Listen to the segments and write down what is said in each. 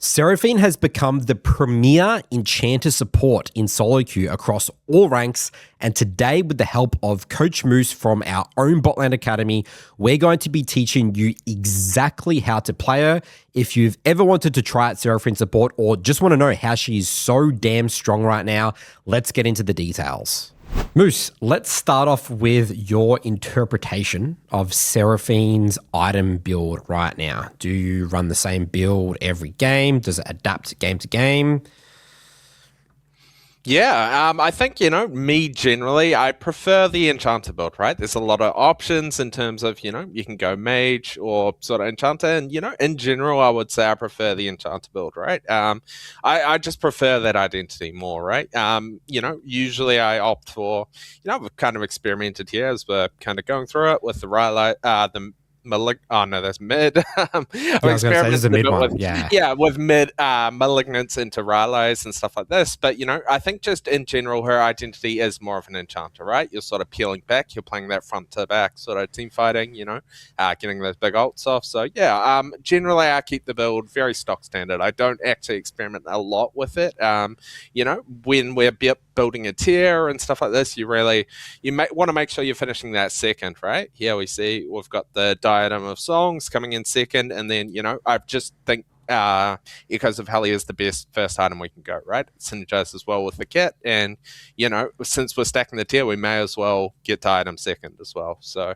Seraphine has become the premier Enchanter support in solo queue across all ranks, and today, with the help of Coach Moose from our own Botland Academy, we're going to be teaching you exactly how to play her. If you've ever wanted to try out Seraphine Support or just want to know how she is so damn strong right now, let's get into the details. Moose, let's start off with your interpretation of Seraphine's item build right now. Do you run the same build every game? Does it adapt game to game? Yeah, I think, me generally, I prefer the Enchanter build, right? There's a lot of options in terms of, you can go Mage or sort of Enchanter. And, in general, I would say I prefer the Enchanter build, right? I just prefer that identity more, right? Usually I opt for, I've kind of experimented here as we're kind of going through it with the that's mid. I was going to say this is a mid one. With mid malignants into Rylai's and stuff like this. But I think just in general, her identity is more of an Enchanter, right? You're sort of peeling back, you're playing that front to back sort of team fighting, getting those big ults off. So generally I keep the build very stock standard. I don't actually experiment a lot with it. When we're building a tier and stuff like this, you might want to make sure you're finishing that second, right? Here we see we've got the diadem of songs coming in second, and then I just think Echoes of Hellier is the best first item we can go, right? It synergizes well with the kit, and since we're stacking the tier, we may as well get diadem second as well. So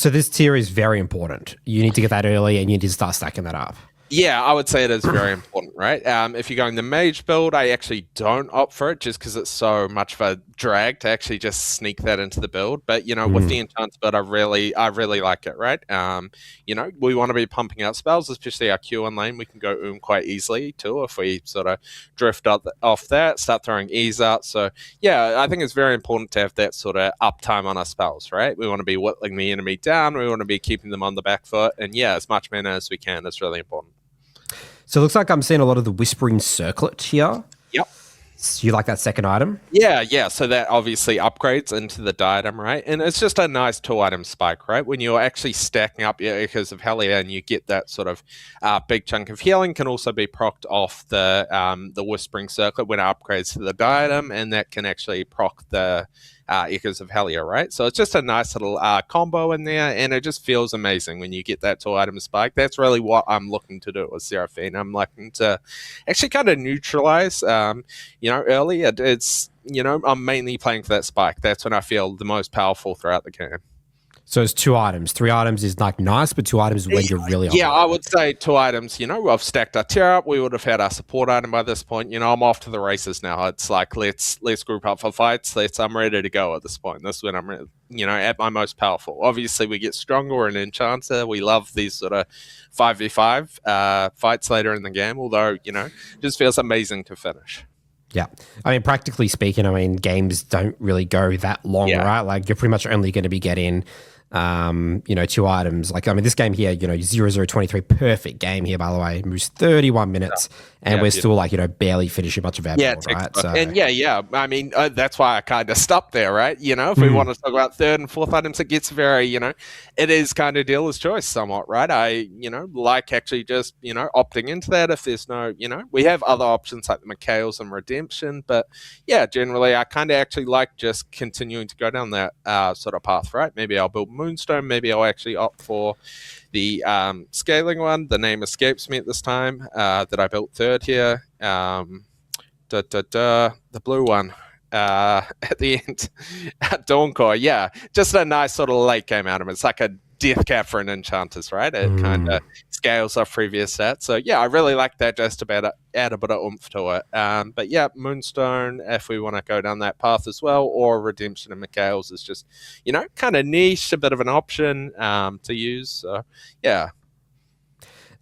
this tier is very important. You need to get that early, and you need to start stacking that up. Yeah, I would say it is very important, right? If you're going the Mage build, I actually don't opt for it just because it's so much of a drag to actually just sneak that into the build. But, with the Enchanter build, I really like it, right? We want to be pumping out spells, especially our Q1 lane. We can go quite easily too if we sort of drift off that, start throwing E's out. So, yeah, I think it's very important to have that sort of uptime on our spells, right? We want to be whittling the enemy down. We want to be keeping them on the back foot. And, as much mana as we can is really important. So it looks like I'm seeing a lot of the Whispering Circlet here. Yep. So you like that second item? Yeah. So that obviously upgrades into the diadem, right? And it's just a nice 2-item spike, right? When you're actually stacking up your Echoes of Hellier and you get that sort of big chunk of healing, can also be procced off the Whispering Circlet when it upgrades to the diadem, and that can actually proc the Echoes of Hellier, right? So it's just a nice little combo in there, and it just feels amazing when you get that 2-item spike. That's really what I'm looking to do with Seraphine. I'm looking to actually kind of neutralize, early. It's, I'm mainly playing for that spike. That's when I feel the most powerful throughout the game. So it's 2 items. 3 items is like nice, but 2 items is when you're really on. Yeah, I would say 2 items. I've stacked our tier up. We would have had our support item by this point. I'm off to the races now. It's like let's group up for fights. I'm ready to go at this point. This is when I'm at my most powerful. Obviously, we get stronger. We're an Enchanter. We love these sort of 5v5 fights later in the game. Although it just feels amazing to finish. Yeah. I mean, practically speaking, games don't really go that long, right? Like, you're pretty much only going to be getting 2 items. Like, this game here, 0023, perfect game here, by the way. Moves 31 minutes, and we're still barely finishing much of our build, right? So. And that's why I kind of stopped there, right? If we want to talk about 3rd and 4th items, it gets very, it is kind of dealer's choice somewhat, right? I, like actually just, opting into that if there's no, we have other options like the Mikhail's and Redemption, but yeah, generally I kind of actually like just continuing to go down that sort of path, right? Maybe I'll build Moonstone, maybe I'll actually opt for the scaling one. The name escapes me at this time that I built 3rd here. The blue one at the end. Dawncore, yeah. Just a nice sort of late game item. It's like a death cap for an Enchanters, right? It kind of scales off previous stats. So yeah, I really like that just to add a bit of oomph to it. But yeah, Moonstone, if we want to go down that path as well, or Redemption and Mikhail's is just, kind of niche, a bit of an option to use. So yeah.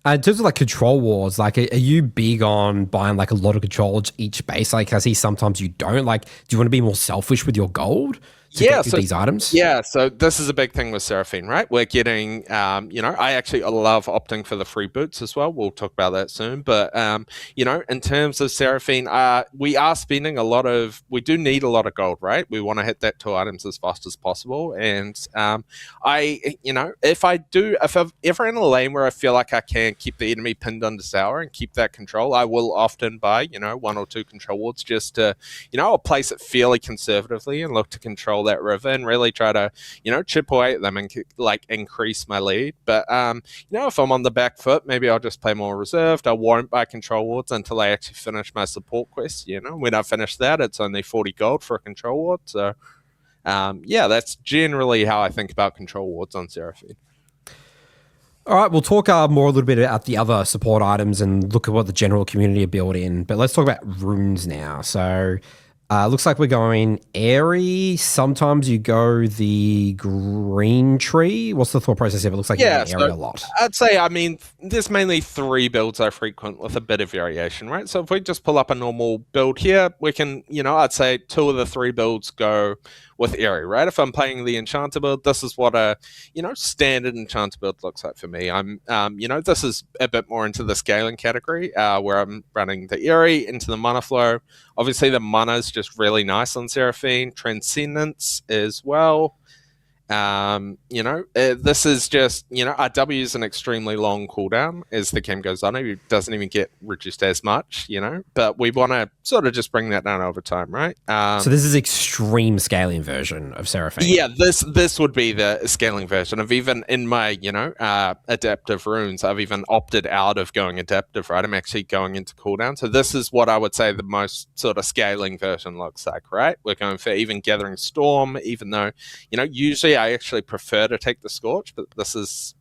In terms of control wars, are you big on buying a lot of controls each base? I see sometimes you don't. Do you want to be more selfish with your gold? to get these items? Yeah, so this is a big thing with Seraphine, right? We're getting, I actually love opting for the free boots as well. We'll talk about that soon. But, in terms of Seraphine, we are spending we do need a lot of gold, right? We want to hit that 2 items as fast as possible. And if I'm ever in a lane where I feel like I can keep the enemy pinned under tower and keep that control, I will often buy, 1 or 2 control wards just to, I'll place it fairly conservatively and look to control that river and really try to, chip away at them and increase my lead. But, if I'm on the back foot, maybe I'll just play more reserved. I won't buy control wards until I actually finish my support quest. When I finish that, it's only 40 gold for a control ward. So, that's generally how I think about control wards on Seraphine. All right, we'll talk more a little bit about the other support items and look at what the general community are built in. But let's talk about runes now. So looks like we're going airy. Sometimes you go the green tree. What's the thought process here? It looks like you're going airy a lot. I'd say, there's mainly 3 builds I frequent with a bit of variation, right? So if we just pull up a normal build here, we can, I'd say 2 of the 3 builds go with airy, right? If I'm playing the Enchanter build, this is what a, standard Enchanter build looks like for me. I'm, this is a bit more into the scaling category, where I'm running the airy into the mana flow. Obviously, the mana is just really nice on Seraphine. Transcendence as well. This is just, our W is an extremely long cooldown as the game goes on. It doesn't even get reduced as much, but we want to sort of just bring that down over time, right? So this is extreme scaling version of Seraphine. Yeah, this would be the scaling version of even in my, adaptive runes. I've even opted out of going adaptive, right? I'm actually going into cooldown. So this is what I would say the most sort of scaling version looks like, right? We're going for even Gathering Storm, even though, usually I actually prefer to take the Scorch, but this is,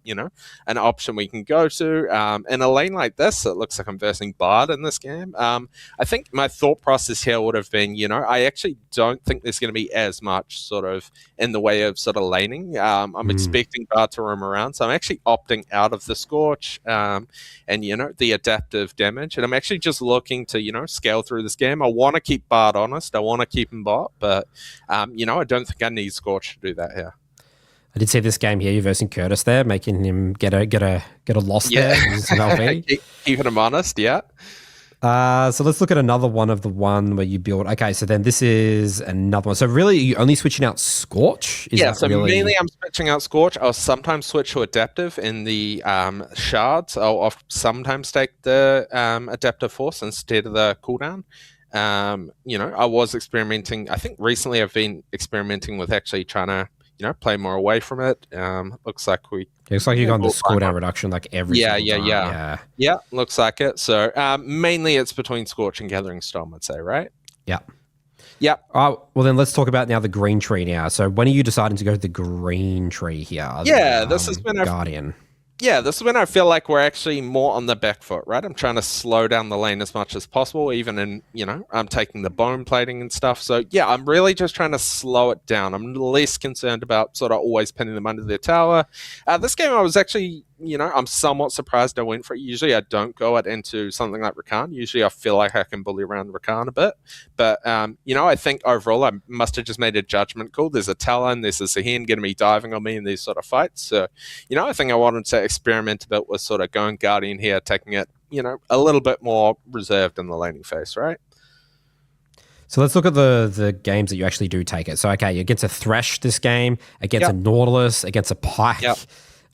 an option we can go to. In a lane like this, it looks like I'm versing Bard in this game. I think my thought process here would have been, I actually don't think there's going to be as much sort of in the way of sort of laning. I'm expecting Bard to roam around, so I'm actually opting out of the Scorch and, the adaptive damage. And I'm actually just looking to, scale through this game. I want to keep Bard honest. I want to keep him bot, but, I don't think I need Scorch to do that here. I did see this game here. You're versing Curtis there, making him get a loss there. Keeping him honest, yeah. So let's look at another one of the one where you build. Okay, so then this is another one. So really, you're only switching out Scorch? Mainly I'm switching out Scorch. I'll sometimes switch to Adaptive in the shards. I'll sometimes take the Adaptive Force instead of the cooldown. I was experimenting. I think recently I've been experimenting with actually trying to play more away from it. Looks like you're going the cooldown reduction like every single time. Yeah, looks like it. So mainly it's between Scorch and Gathering Storm, I'd say, right? Yeah. Yep. All right, well then let's talk about now the green tree now. So when are you deciding to go to the green tree here? This has been Guardian. Yeah, this is when I feel like we're actually more on the back foot, right? I'm trying to slow down the lane as much as possible, even in, I'm taking the bone plating and stuff. So, yeah, I'm really just trying to slow it down. I'm less concerned about sort of always pinning them under their tower. This game I was actually, I'm somewhat surprised I went for it. Usually I don't go it into something like Rakan. Usually I feel like I can bully around Rakan a bit. But, I think overall I must have just made a judgment call. There's a Talon, there's a Zahin going to be diving on me in these sort of fights. So, I think I wanted to experiment a bit with sort of going Guardian here, taking it, a little bit more reserved in the laning phase, right? So let's look at the games that you actually do take it. So, okay, against a Thresh this game, against a Nautilus, against a Pike. Yep.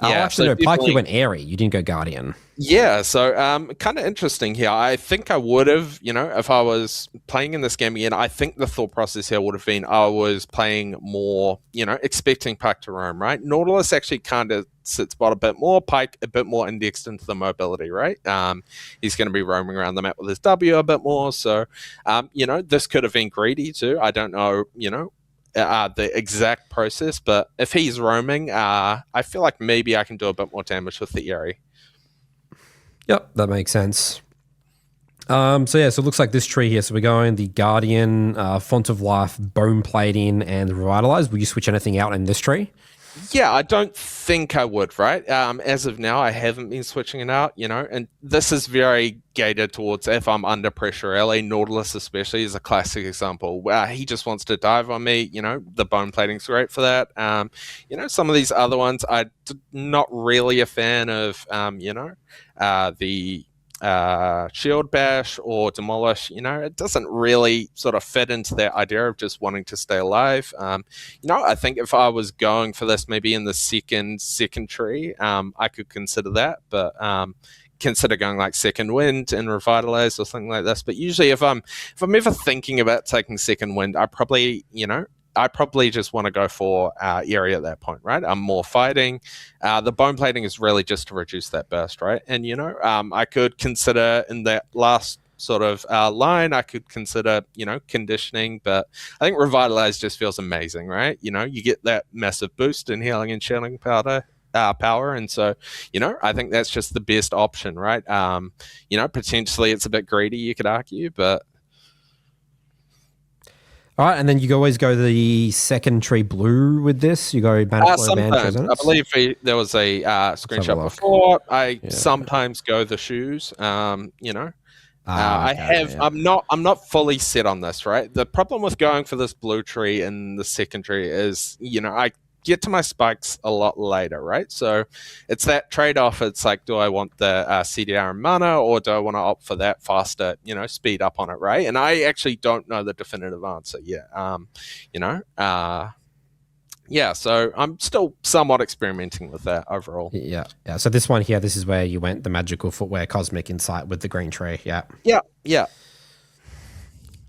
Pike you went airy. You didn't go Guardian. Yeah, so kind of interesting here. I think I would have, if I was playing in this game again, I think the thought process here would have been I was playing more, expecting Pike to roam, right? Nautilus actually kind of sits bot a bit more, Pike a bit more indexed into the mobility, right? He's going to be roaming around the map with his W a bit more. So, this could have been greedy too. I don't know, the exact process, but if he's roaming, I feel like maybe I can do a bit more damage with the Eerie. Yep, that makes sense. So it looks like this tree here. So we're going the Guardian, Font of Life, Bone Plating, and Revitalize. Will you switch anything out in this tree? Yeah, I don't think I would, right? As of now, I haven't been switching it out, and this is very gated towards if I'm under pressure early. Nautilus, especially, is a classic example. He just wants to dive on me, the bone plating's great for that. Some of these other ones, not really a fan of, the shield bash or demolish. It doesn't really sort of fit into that idea of just wanting to stay alive. I think if I was going for this maybe in the second tree, I could consider that, but consider going like second wind and revitalize or something like this. But usually if I'm ever thinking about taking second wind, I probably just want to go for area at that point, right? I'm more fighting. The bone plating is really just to reduce that burst, right? And I could consider in that last sort of line, I could consider conditioning, but I think revitalize just feels amazing, right? You get that massive boost in healing and shielding power, and so I think that's just the best option, right? Potentially it's a bit greedy, you could argue, but All right, and then you always go the second tree blue with this. You go mana flow, man sometimes. I believe there was a screenshot before. I sometimes go the shoes. I'm not fully set on this, right? The problem with going for this blue tree in the second tree is, I get to my spikes a lot later, right? So it's that trade-off. It's like, do I want the CDR and mana, or do I want to opt for that faster, speed up on it, right? And I actually don't know the definitive answer yet. So I'm still somewhat experimenting with that overall. Yeah. So this one here, this is where you went the magical footwear, cosmic insight with the green tree. Yeah.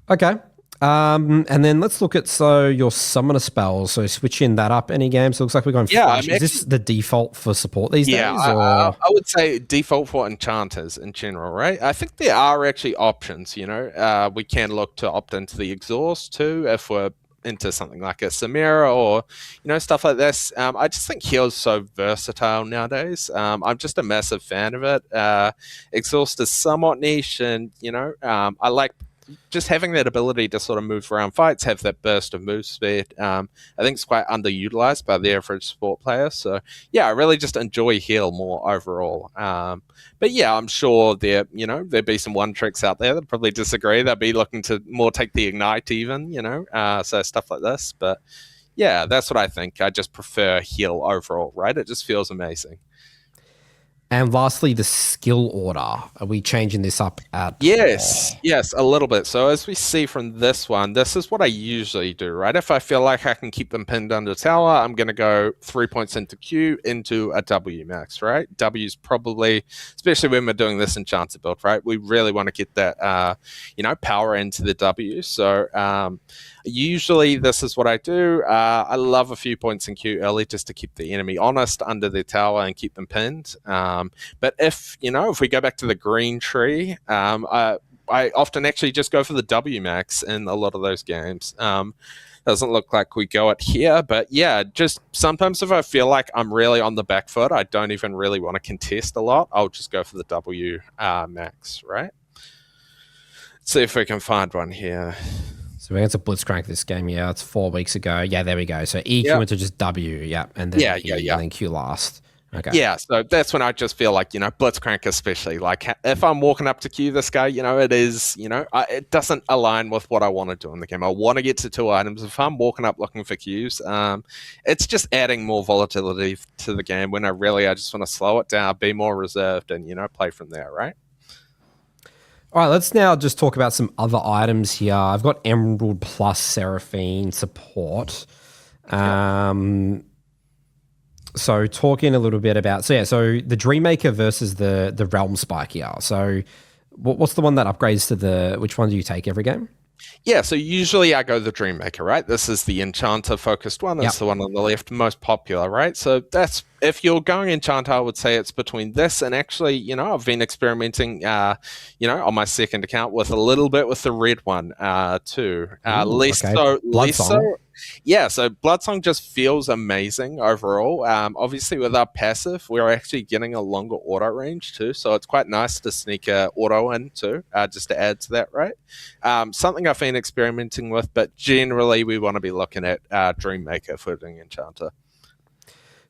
Okay. And then let's look at your summoner spells. So switching that up any game. So it looks like we're going flash. Is this the default for support these days? I would say default for enchanters in general, right? I think there are actually options. We can look to opt into the exhaust too if we're into something like a Samira or stuff like this. I just think heal's so versatile nowadays. I'm just a massive fan of it. Exhaust is somewhat niche, and I like just having that ability to sort of move around fights, have that burst of move speed. I think it's quite underutilized by the average sport player. So I really just enjoy heal more overall. But I'm sure there'd be some one tricks out there that probably disagree. They'll be looking to more take the ignite even, so stuff like this. But that's what I think. I just prefer heal overall, right? It just feels amazing. And lastly, the skill order. Are we changing this up at Yes, a little bit. So as we see from this one, this is what I usually do, right? If I feel like I can keep them pinned under tower, I'm going to go 3 points into Q into a W max, right? W is probably, especially when we're doing this Enchanter build, right? We really want to get that, power into the W. So usually this is what I do. I love a few points in Q early just to keep the enemy honest under their tower and keep them pinned. But if we go back to the green tree, I often actually just go for the W max in a lot of those games. Doesn't look like we go it here, but just sometimes if I feel like I'm really on the back foot, I don't even really want to contest a lot, I'll just go for the W max, right? Let's see if we can find one here. So we're going to blitzcrank this game. Yeah, it's 4 weeks ago. Yeah, there we go. So EQ into just W. Yeah, and then and then Q last. Okay. Yeah, so that's when I just feel like, blitzcrank especially. Like, if I'm walking up to Q this guy, it is, it doesn't align with what I want to do in the game. I want to get to 2 items. If I'm walking up looking for Qs, it's just adding more volatility to the game when I just want to slow it down, be more reserved, and, play from there, right? All right, let's now just talk about some other items here. I've got Emerald plus Seraphine support. So talking a little bit about, so the Dreammaker versus the Realm Spike here. So what's the one that upgrades to which one do you take every game? Yeah, so usually I go the Dreammaker, right? This is the Enchanter focused one. That's the one on the left, most popular, right? So that's, if you're going Enchanter, I would say it's between this and actually, I've been experimenting, on my second account with a little bit with the red one too. Less so. Yeah, so Bloodsong just feels amazing overall. Obviously, with our passive, we're actually getting a longer auto range too, so it's quite nice to sneak a auto in too, just to add to that, right? Something I've been experimenting with, but generally we want to be looking at Dreammaker for doing Enchanter.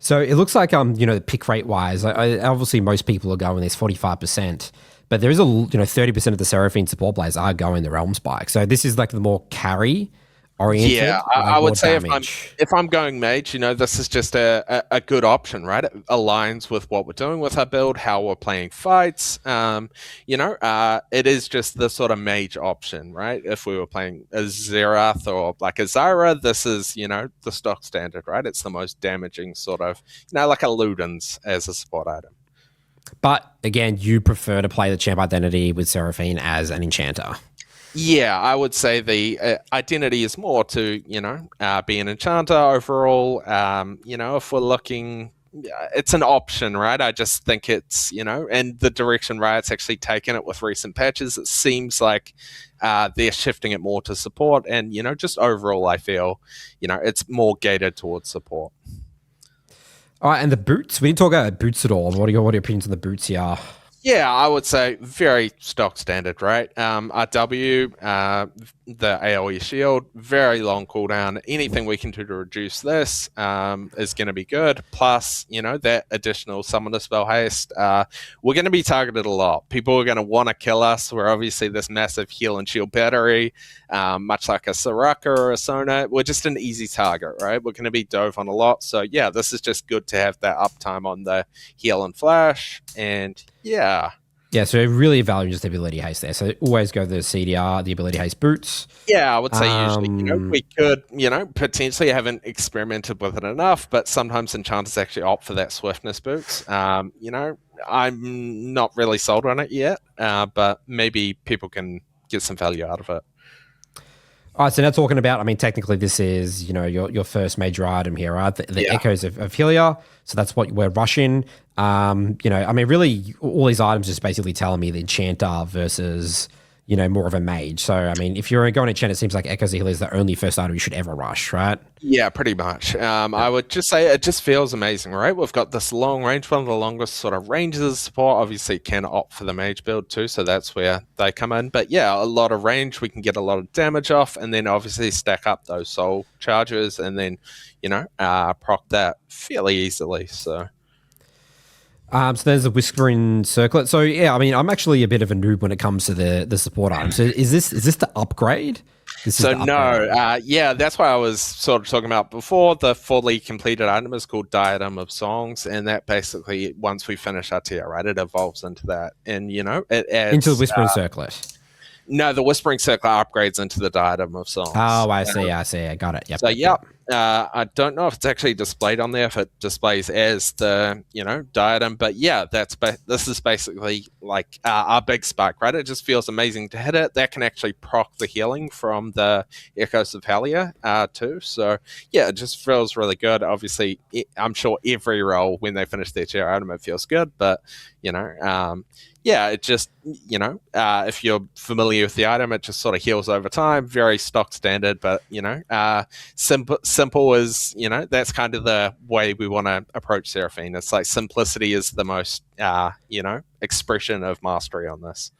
So it looks like the pick rate wise, obviously most people are going this 45%, but there is 30% of the Seraphine support players are going the Realm Spike. So this is like the more carry Yeah, oriented, I like more would say damage. if I'm going mage, this is just a good option, right? It aligns with what we're doing with our build, how we're playing fights. It is just the sort of mage option, right? If we were playing a Zerath or like a Zyra, this is the stock standard, right? It's the most damaging sort of like a Ludens as a support item. But again, you prefer to play the champ identity with Seraphine as an enchanter. Yeah, I would say the identity is more to be an enchanter overall. If we're looking, it's an option, right? I just think it's and the direction Riot's actually taken it with recent patches, it seems like they're shifting it more to support, and just overall, I feel it's more gated towards support. All right, and the boots. We didn't talk about boots at all. What are your opinions on the boots here? Yeah, I would say very stock standard, right? RW, the AoE shield, very long cooldown. Anything we can do to reduce this is going to be good. Plus, that additional summoner spell haste. We're going to be targeted a lot. People are going to want to kill us. We're obviously this massive heal and shield battery, much like a Soraka or a Sona. We're just an easy target, right? We're going to be dove on a lot. So, yeah, this is just good to have that uptime on the heal and flash. And, yeah. Yeah, so really valuing just the ability haste there. So always go the CDR, the ability haste boots. Yeah, I would say usually, we could, potentially haven't experimented with it enough, but sometimes enchanters actually opt for that swiftness boots. I'm not really sold on it yet, but maybe people can get some value out of it. All right, so now talking about, technically this is, your first major item here, right? The Echoes of Hylia. So that's what we're rushing. Really all these items just basically telling me the Enchanter versus, more of a Mage. So, if you're going to Enchanter, it seems like Echoes of Hylia is the only first item you should ever rush, right? Yeah, pretty much. I would just say it just feels amazing, right? We've got this long range, one of the longest sort of ranges of support. Obviously, can opt for the Mage build too, so that's where they come in. But yeah, a lot of range, we can get a lot of damage off, and then obviously stack up those soul charges, and then, proc that fairly easily, so... So there's a Whispering Circlet. So yeah, I'm actually a bit of a noob when it comes to the support items. So is this the upgrade? Yeah, that's why I was sort of talking about before. The fully completed item is called Diadem of Songs, and that basically, once we finish our tier, right, it evolves into that, and it adds into the Whispering Circlet. No, the Whispering Circle upgrades into the Diadem of Songs. Oh, I see. I got it. Yep. So, I don't know if it's actually displayed on there, if it displays as the, Diadem. But, yeah, this is basically like our big spark, right? It just feels amazing to hit it. That can actually proc the healing from the Echoes of Hylia, too. So, yeah, it just feels really good. Obviously, I'm sure every role, when they finish their tier item, it feels good. But, yeah, it just, if you're familiar with the item, it just sort of heals over time. Very stock standard, but, simple is, that's kind of the way we want to approach Seraphine. It's like simplicity is the most, expression of mastery on this.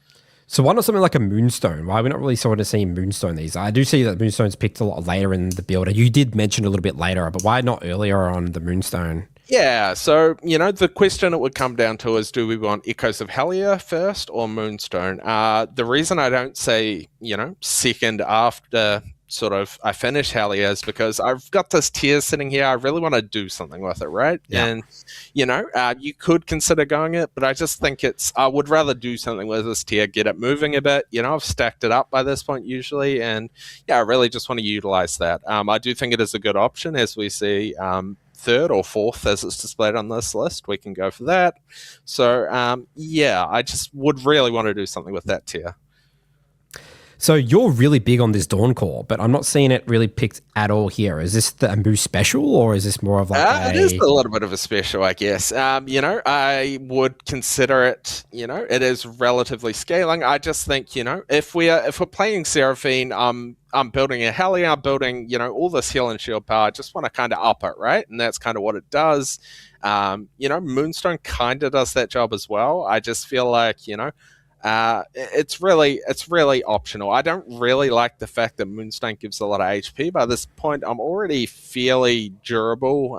So why not something like a Moonstone? Why are we not really sort of seeing Moonstone these? I do see that Moonstone's picked a lot later in the build. You did mention a little bit later, but why not earlier on the Moonstone? Yeah, so, the question it would come down to is, do we want Echoes of Hylia first or Moonstone? The reason I don't say, second after sort of I finish Hylia is because I've got this tier sitting here. I really want to do something with it, right? Yeah. And, you could consider going it, but I just think I would rather do something with this tier, get it moving a bit. I've stacked it up by this point usually, and yeah, I really just want to utilize that. I do think it is a good option as we see, third or fourth as it's displayed on this list. We can go for that. So, I just would really want to do something with that tier. So you're really big on this Dawn Core, but I'm not seeing it really picked at all here. Is this the Ambu special, or is this more of like it is a little bit of a special, I guess. I would consider it, it is relatively scaling. I just think, if we're playing Seraphine, I'm building a Hylia, I'm building, all this heal and shield power. I just want to kind of up it, right? And that's kind of what it does. Moonstone kind of does that job as well. I just feel like, it's really optional. I don't really like the fact that Moonstone gives a lot of HP. By this point, I'm already fairly durable.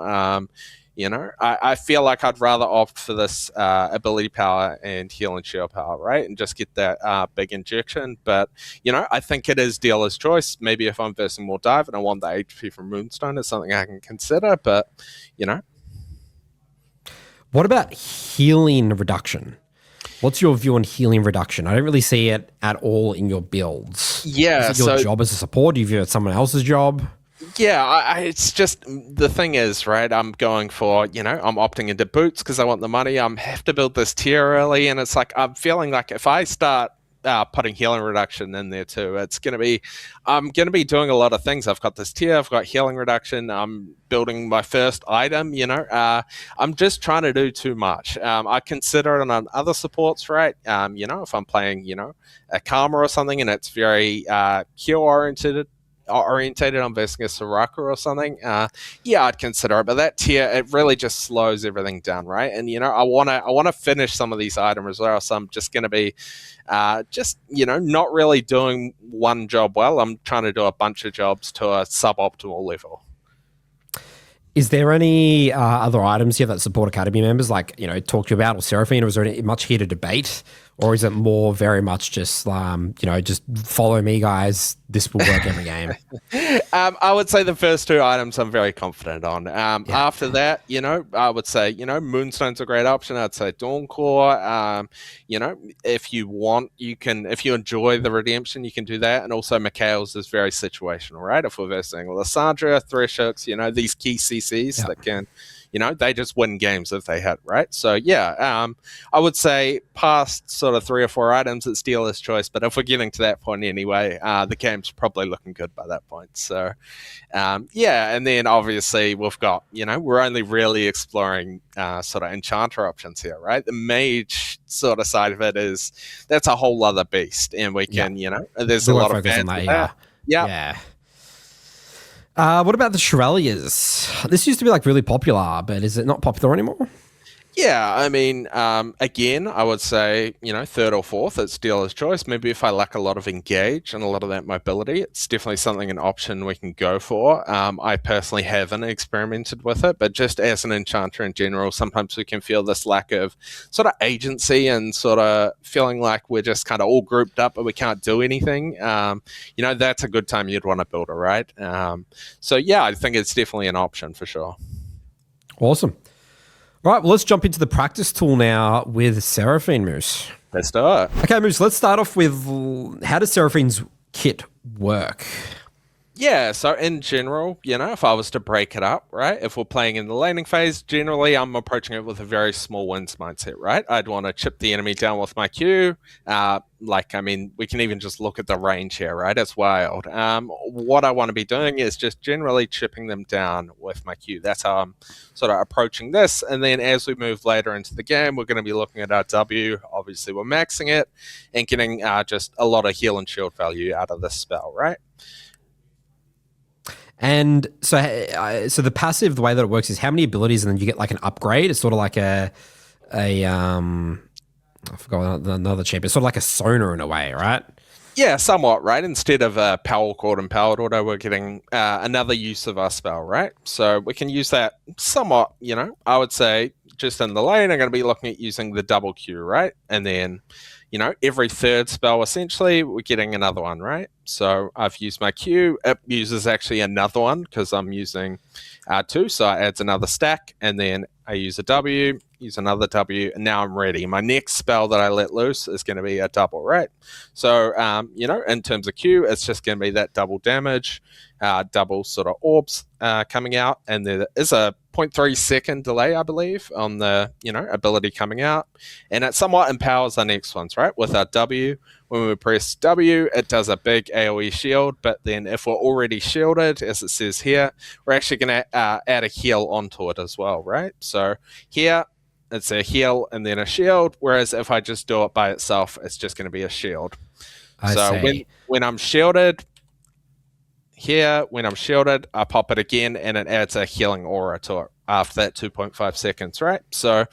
You know, I feel like I'd rather opt for this ability power and heal and shield power, right? And just get that big injection. But, you know, I think it is dealer's choice. Maybe if I'm versing more dive and I want the HP from Moonstone, it's something I can consider. But, you know. What about healing reduction? What's your view on healing reduction? I don't really see it at all in your builds. Yeah. Is it your job as a support? Do you view it as someone else's job? Yeah, it's just the thing is, right? I'm going for, you know, I'm opting into boots because I want the money. I have to build this tier early, and it's like I'm feeling like if I start putting healing reduction in there too, I'm gonna be doing a lot of things. I've got this tier, I've got healing reduction. I'm building my first item. You know, I'm just trying to do too much. I consider it on other supports, right? You know, if I'm playing, you know, a Karma or something, and it's very Q orientated on versing a Soraka or something, yeah, I'd consider it. But that tier, it really just slows everything down, right? And you know, I wanna finish some of these items as well. So I'm just gonna be just, you know, not really doing one job well. I'm trying to do a bunch of jobs to a suboptimal level. Is there any other items here that support Academy members, like, you know, talk to you about, or Seraphine, or is there much here to debate? Or is it more very much just, you know, just follow me, guys, this will work every game? I would say the first two items I'm very confident on. Yeah. After that, you know, I would say, you know, Moonstone's a great option. I'd say Dawncore. You know, if you want, you can, if you enjoy the Redemption, you can do that. And also Mikhail's is very situational, right? If we're versing Lysandra, Threshhooks, you know, these key CCs that can, you know, they just win games if they hit, right? So, yeah, I would say past sort of 3 or 4 items, it's dealer's choice. But if we're getting to that point anyway, the game's probably looking good by that point. So, yeah, and then obviously we've got, you know, we're only really exploring sort of Enchanter options here, right? The Mage sort of side of it is, that's a whole other beast. And we can, you know, there's a lot of fans on that. Yeah. What about the Shirelias? This used to be like really popular, but is it not popular anymore? Yeah, I mean, again, I would say, you know, third or fourth, it's dealer's choice. Maybe if I lack a lot of engage and a lot of that mobility, it's definitely something, an option we can go for. I personally haven't experimented with it, but just as an enchanter in general, sometimes we can feel this lack of sort of agency and sort of feeling like we're just kind of all grouped up, but we can't do anything. You know, that's a good time you'd want to build it, right? So yeah, I think it's definitely an option for sure. Awesome. All right, well, let's jump into the practice tool now with Seraphine, Moose. Let's do it. Okay, Moose, let's start off with, how does Seraphine's kit work? Yeah, so in general, you know, if I was to break it up, right, if we're playing in the laning phase, generally I'm approaching it with a very small wins mindset, right? I'd want to chip the enemy down with my Q. Like, I mean, we can even just look at the range here, right? It's wild. What I want to be doing is just generally chipping them down with my Q. That's how I'm sort of approaching this. And then as we move later into the game, we're going to be looking at our W. Obviously, we're maxing it and getting just a lot of heal and shield value out of this spell, right? And so the passive, the way that it works is how many abilities, and then you get like an upgrade. It's sort of like I forgot another champion. It's sort of like a Sona in a way, right? Yeah, somewhat, right? Instead of Power Chord and Powered Auto, we're getting another use of our spell, right? So we can use that somewhat, you know, I would say just in the lane, I'm going to be looking at using the double Q, right? And then, you know, every third spell, essentially, we're getting another one, right? So I've used my Q. It uses actually another one because I'm using 2. So it adds another stack. And then I use a W, use another W, and now I'm ready. My next spell that I let loose is going to be a double, right? So, you know, in terms of Q, it's just going to be that double damage, double sort of orbs coming out. And there is a 0.3 second delay, I believe, on the, you know, ability coming out. And it somewhat empowers our next ones, right? With our W, when we press W, it does a big AoE shield. But then if we're already shielded, as it says here, we're actually going to add a heal onto it as well, right? So here, it's a heal and then a shield. Whereas if I just do it by itself, it's just going to be a shield. So when I'm shielded, here, when I'm shielded, I pop it again and it adds a healing aura to it, after that 2.5 seconds, right? So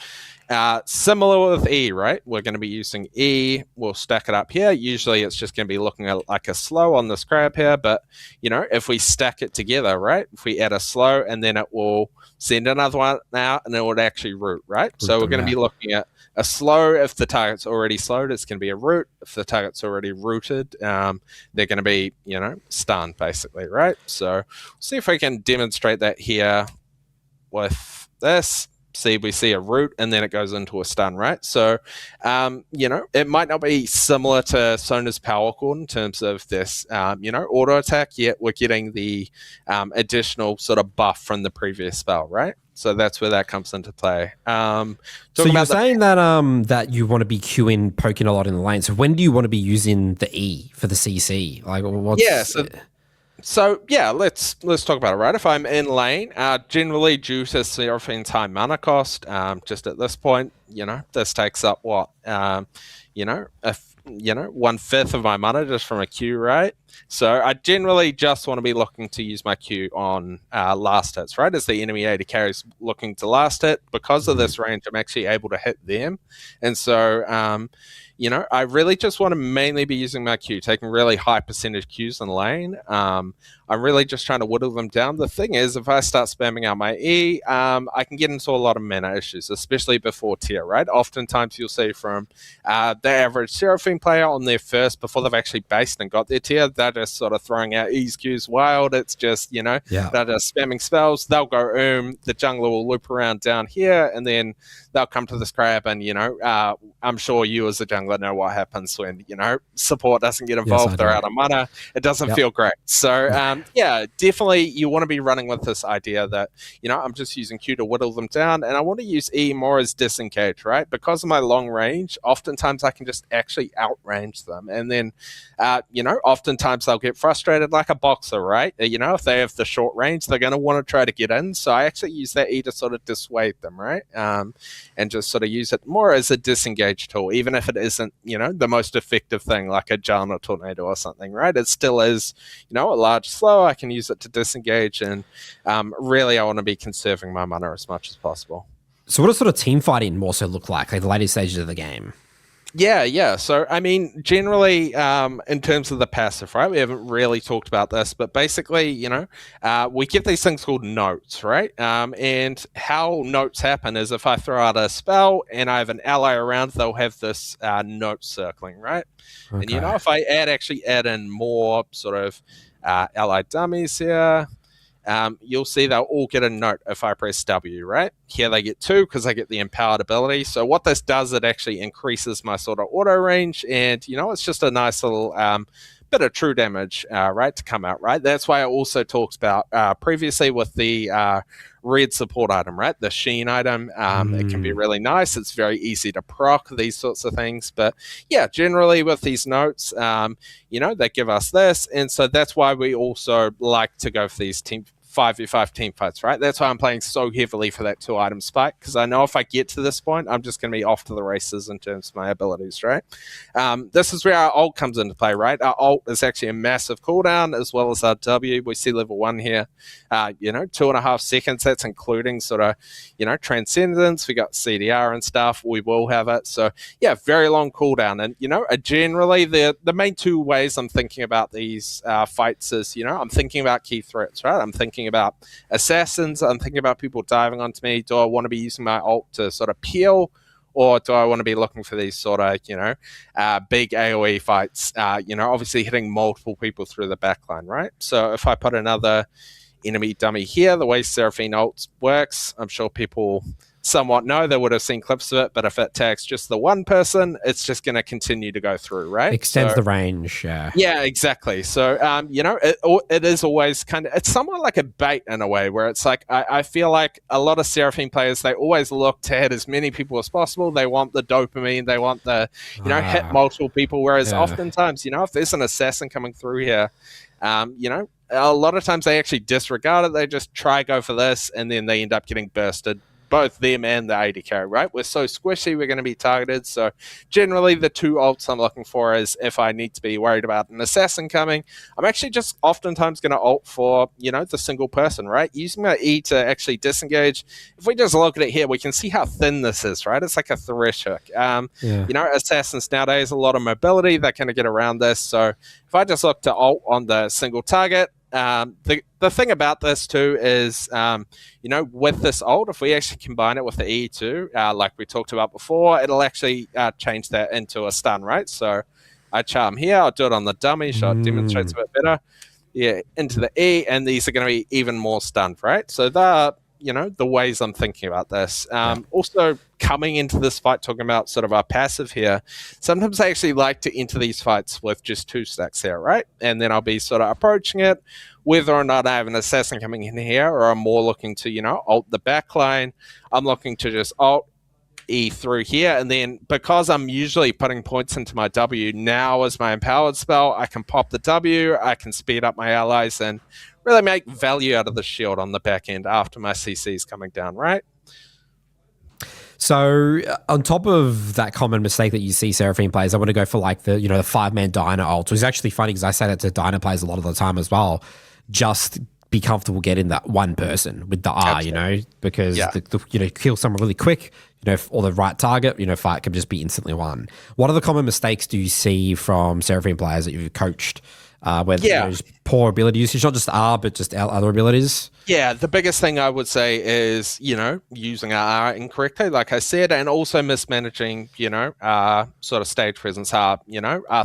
similar with E, right? We're going to be using E. We'll stack it up here. Usually it's just going to be looking at like a slow on this grab here, but if we stack it together, right? If we add a slow and then it will send another one out and it would actually root, right? So we're going to be looking at a slow. If the target's already slowed, it's going to be a root. If the target's already rooted, they're going to be, stunned basically, right? So see if we can demonstrate that here with this. See, we see a root and then it goes into a stun, right? So, it might not be similar to Sona's power chord in terms of this, auto attack, yet we're getting the additional sort of buff from the previous spell, right? So that's where that comes into play. So you're saying that that you want to be queuing, poking a lot in the lane. So when do you want to be using the E for the CC? Like, what's... Yeah, So yeah, let's talk about it, right? If I'm in lane, generally due to Seraphine's high mana cost, just at this point, this takes up what, 1/5 of my mana just from a Q, right? So I generally just want to be looking to use my Q on last hits, right? As the enemy AD carries looking to last hit, because of this range, I'm actually able to hit them, and so I really just want to mainly be using my Q, taking really high percentage Qs in lane. I'm really just trying to whittle them down. The thing is, if I start spamming out my E, I can get into a lot of mana issues, especially before tier, right? Oftentimes you'll see from the average Seraphine player on their first, before they've actually based and got their tier, they're just sort of throwing out E's, Q's wild. It's just, they're just spamming spells. They'll go the jungler will loop around down here, and then they'll come to this grab, and, I'm sure you as a jungler know what happens when, support doesn't get involved. They're out of mana. It doesn't feel great. So, definitely you want to be running with this idea that, I'm just using Q to whittle them down, and I want to use E more as disengage, right? Because of my long range, oftentimes I can just actually outrange them. And then, oftentimes they'll get frustrated like a boxer, right? If they have the short range, they're going to want to try to get in. So I actually use that E to sort of dissuade them, right? And just sort of use it more as a disengage tool, even if it isn't, the most effective thing like a Jana tornado or something, right? It still is, a large slow. I can use it to disengage, and really I want to be conserving my mana as much as possible. So what does sort of team fighting more so look like the later stages of the game? Yeah. So, I mean, generally, in terms of the passive, right, we haven't really talked about this, but basically, we get these things called notes, right? And how notes happen is if I throw out a spell and I have an ally around, they'll have this note circling, right? Okay. And, if I actually add in more sort of allied dummies here, you'll see they'll all get a note if I press W, right? Here they get 2 because I get the empowered ability. So what this does, it actually increases my sort of auto range, and, it's just a nice little bit of true damage, right, to come out, right? That's why I also talked about previously with the red support item, right? The Sheen item. It can be really nice. It's very easy to proc, these sorts of things. But yeah, generally with these notes, they give us this. And so that's why we also like to go for these 5v5 team fights, right? That's why I'm playing so heavily for that 2-item spike, because I know if I get to this point, I'm just going to be off to the races in terms of my abilities, right? This is where our ult comes into play, right? Our ult is actually a massive cooldown as well as our W. We see level 1 here, 2.5 seconds. That's including sort of, transcendence. We got CDR and stuff. We will have it. So yeah, very long cooldown. And, generally the main 2 ways I'm thinking about these fights is, I'm thinking about key threats, right? I'm thinking about assassins. I'm thinking about people diving onto me. Do I want to be using my ult to sort of peel, or do I want to be looking for these sort of, big AoE fights, obviously hitting multiple people through the backline, right? So if I put another enemy dummy here, the way Seraphine ult works, I'm sure people somewhat know, they would have seen clips of it, but if it tags just the one person, it's just going to continue to go through, right? Extends the range. Yeah, exactly. So, it is always kind of, it's somewhat like a bait in a way, where it's like, I feel like a lot of Seraphine players, they always look to hit as many people as possible. They want the dopamine, they want the, hit multiple people, whereas oftentimes, if there's an assassin coming through here, a lot of times they actually disregard it. They just go for this, and then they end up getting bursted both them and the AD carry, right? We're so squishy, we're going to be targeted. So generally the two ults I'm looking for is if I need to be worried about an assassin coming, I'm actually just oftentimes going to ult for, the single person, right? Using my E to actually disengage. If we just look at it here, we can see how thin this is, right? It's like a thresh hook. Assassins nowadays, a lot of mobility, they kind of get around this. So if I just look to ult on the single target, the thing about this too is, with this ult, if we actually combine it with the E2, like we talked about before, it'll actually change that into a stun, right? So I charm here, I'll do it on the dummy, so it demonstrates a bit better. Yeah, into the E, and these are going to be even more stunned, right? So they're, the ways I'm thinking about this. Also, coming into this fight, talking about sort of our passive here, sometimes I actually like to enter these fights with just 2 stacks here, right? And then I'll be sort of approaching it, whether or not I have an assassin coming in here, or I'm more looking to, ult the backline. I'm looking to just ult E through here, and then because I'm usually putting points into my W, now as my empowered spell, I can pop the W, I can speed up my allies, and really make value out of the shield on the back end after my CC is coming down, right? So on top of that common mistake that you see Seraphine players, I want to go for like the 5-man Dyna ult, which is actually funny because I say that to Dyna players a lot of the time as well. Just be comfortable getting that one person with the R, because kill someone really quick, or the right target, fight can just be instantly won. What other common mistakes do you see from Seraphine players that you've coached? Where there's poor ability usage, not just R, but just other abilities? Yeah, the biggest thing I would say is, using our R incorrectly, like I said, and also mismanaging, our sort of stage presence, our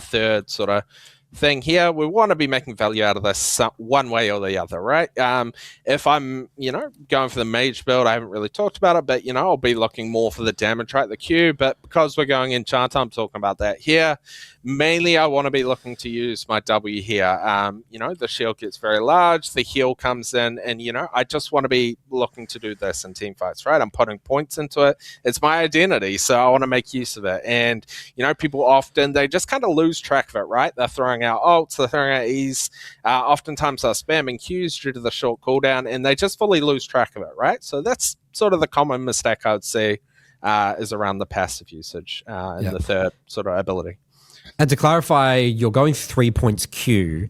third sort of thing here. We want to be making value out of this one way or the other, right? If I'm, going for the mage build, I haven't really talked about it, but, I'll be looking more for the damage, right? The Q, but because we're going Enchanter, I'm talking about that here. Mainly, I want to be looking to use my W here. The shield gets very large, the heal comes in, and, I just want to be looking to do this in team fights, right? I'm putting points into it. It's my identity, so I want to make use of it. And, people often, they just kind of lose track of it, right? They're throwing out ults, they're throwing out E's. Oftentimes, they're spamming Qs due to the short cooldown, and they just fully lose track of it, right? So that's sort of the common mistake I would say is around the passive usage and the third sort of ability. And to clarify, you're going 3 points Q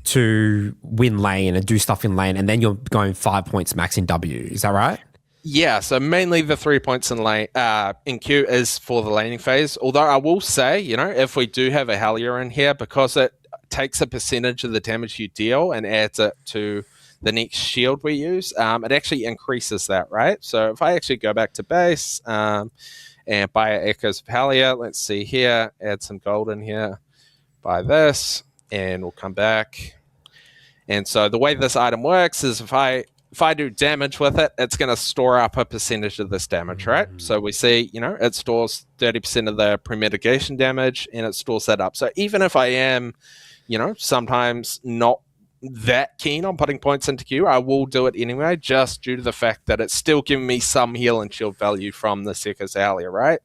to win lane and do stuff in lane, and then you're going 5 points max in W. Is that right? Yeah, so mainly the 3 points in lane in Q is for the laning phase. Although I will say, if we do have a Hellier in here, because it takes a percentage of the damage you deal and adds it to the next shield we use, it actually increases that, right? So if I actually go back to base and buy Echoes of Hellier, let's see here, add some gold in here, buy this, and we'll come back. And so the way this item works is if I do damage with it, it's going to store up a percentage of this damage, right? So we see, it stores 30% of the pre-mitigation damage, and it stores that up. So even if I am, sometimes not that keen on putting points into Q, I will do it anyway, just due to the fact that it's still giving me some heal and shield value from the Echoes earlier, right?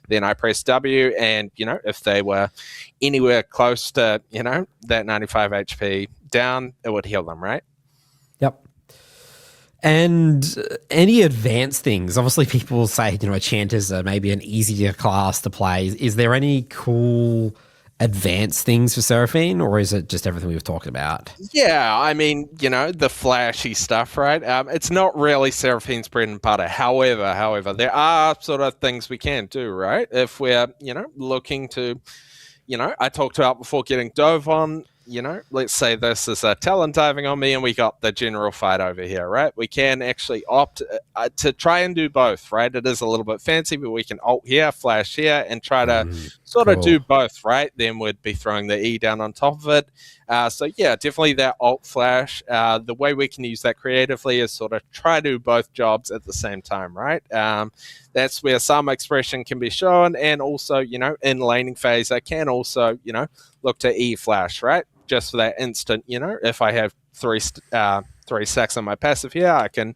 Then I press W, and, if they were anywhere close to, that 95 HP down, it would heal them, right? Yep. And any advanced things? Obviously, people say, Enchanters are maybe an easier class to play. Is there any cool advanced things for Seraphine, or is it just everything we've talked about? Yeah, I mean, the flashy stuff, right? It's not really Seraphine's bread and butter. However, there are sort of things we can do, right? If we're, looking to, I talked about before getting dove on, let's say this is a talent diving on me and we got the general fight over here, right? We can actually opt to try and do both, right? It is a little bit fancy, but we can ult here, flash here, and try to sort of do both, right? Then we'd be throwing the E down on top of it. So yeah, definitely that ult flash. The way we can use that creatively is sort of try to do both jobs at the same time, right? That's where some expression can be shown, and also, in laning phase, I can also, look to E flash, right? Just for that instant, if I have three stacks on my passive here, I can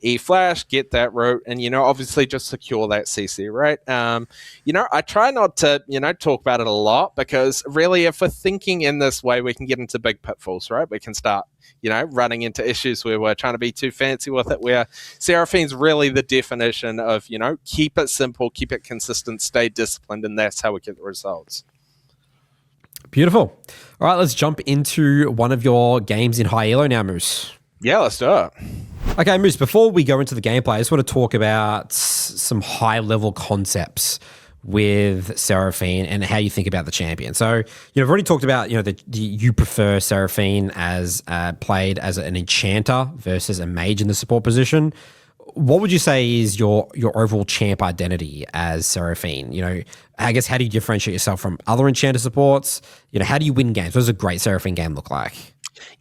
E-Flash, get that root, and, obviously just secure that CC, right? I try not to, talk about it a lot because really if we're thinking in this way, we can get into big pitfalls, right? We can start, running into issues where we're trying to be too fancy with it, where Seraphine's really the definition of, keep it simple, keep it consistent, stay disciplined, and that's how we get the results. Beautiful. All right, let's jump into one of your games in high elo now, Moose. Yeah, let's do it. Okay, Moose, before we go into the gameplay, I just want to talk about some high-level concepts with Seraphine and how you think about the champion. So, I've already talked about, that you prefer Seraphine as played as an Enchanter versus a Mage in the support position. What would you say is your overall champ identity as Seraphine? I guess how do you differentiate yourself from other Enchanter supports? How do you win games? What does a great Seraphine game look like?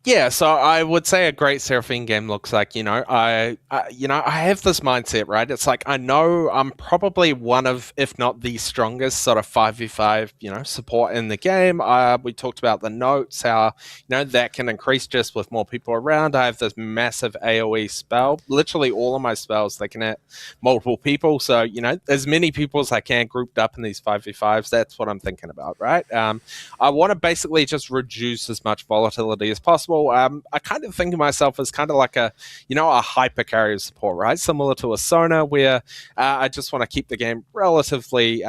Yeah, so I would say a great Seraphine game looks like, I have this mindset, right? It's like I know I'm probably one of, if not the strongest sort of 5v5, support in the game. We talked about the notes, how, that can increase just with more people around. I have this massive AoE spell. Literally all of my spells, they can hit multiple people. So, as many people as I can grouped up in these 5v5s, that's what I'm thinking about, right? I want to basically just reduce as much volatility as possible. I kind of think of myself as kind of like a hyper carrier support, right? Similar to a Sona, where I just want to keep the game relatively,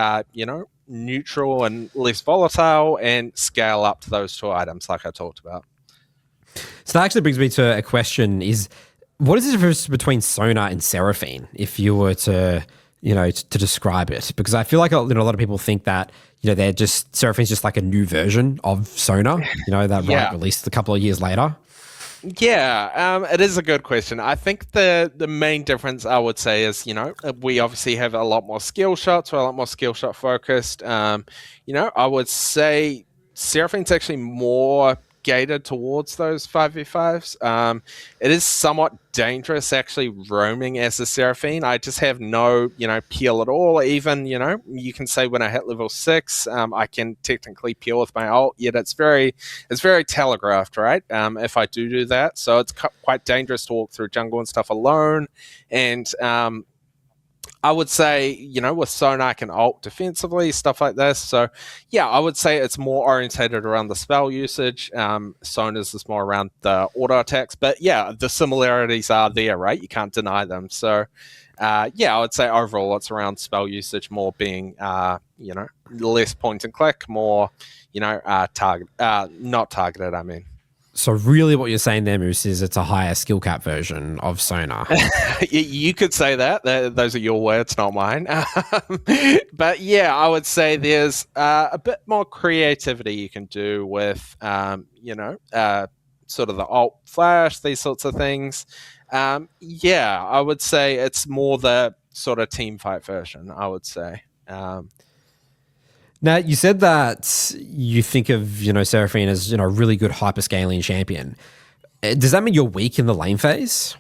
neutral and less volatile and scale up to those two items like I talked about. So that actually brings me to a question is, what is the difference between Sona and Seraphine if you were to, to describe it? Because I feel like a lot of people think that, they're just, Seraphine's just like a new version of Sona, that released a couple of years later. Yeah, it is a good question. I think the main difference I would say is, we obviously have a lot more skill shots. We're a lot more skill shot focused. I would say Seraphine's actually more gated towards those 5v5s. It is somewhat dangerous actually roaming as a Seraphine. I just have no, peel at all. Even, you can say when I hit level 6, I can technically peel with my ult, yet it's very telegraphed, right? If I do that. So it's quite dangerous to walk through jungle and stuff alone. And I would say, with Sona, I can ult defensively, stuff like this. So, yeah, I would say it's more orientated around the spell usage. Sona's is more around the auto attacks. But, yeah, the similarities are there, right? You can't deny them. So, I would say overall it's around spell usage more being, less point and click, more, not targeted, I mean. So really what you're saying there, Moose, is it's a higher skill cap version of Sona. You could say that. Those are your words, not mine. But yeah, I would say there's a bit more creativity you can do with, sort of the alt flash, these sorts of things. I would say it's more the sort of team fight version, I would say. Now, you said that you think of, Seraphine as, a really good hyperscaling champion. Does that mean you're weak in the lane phase?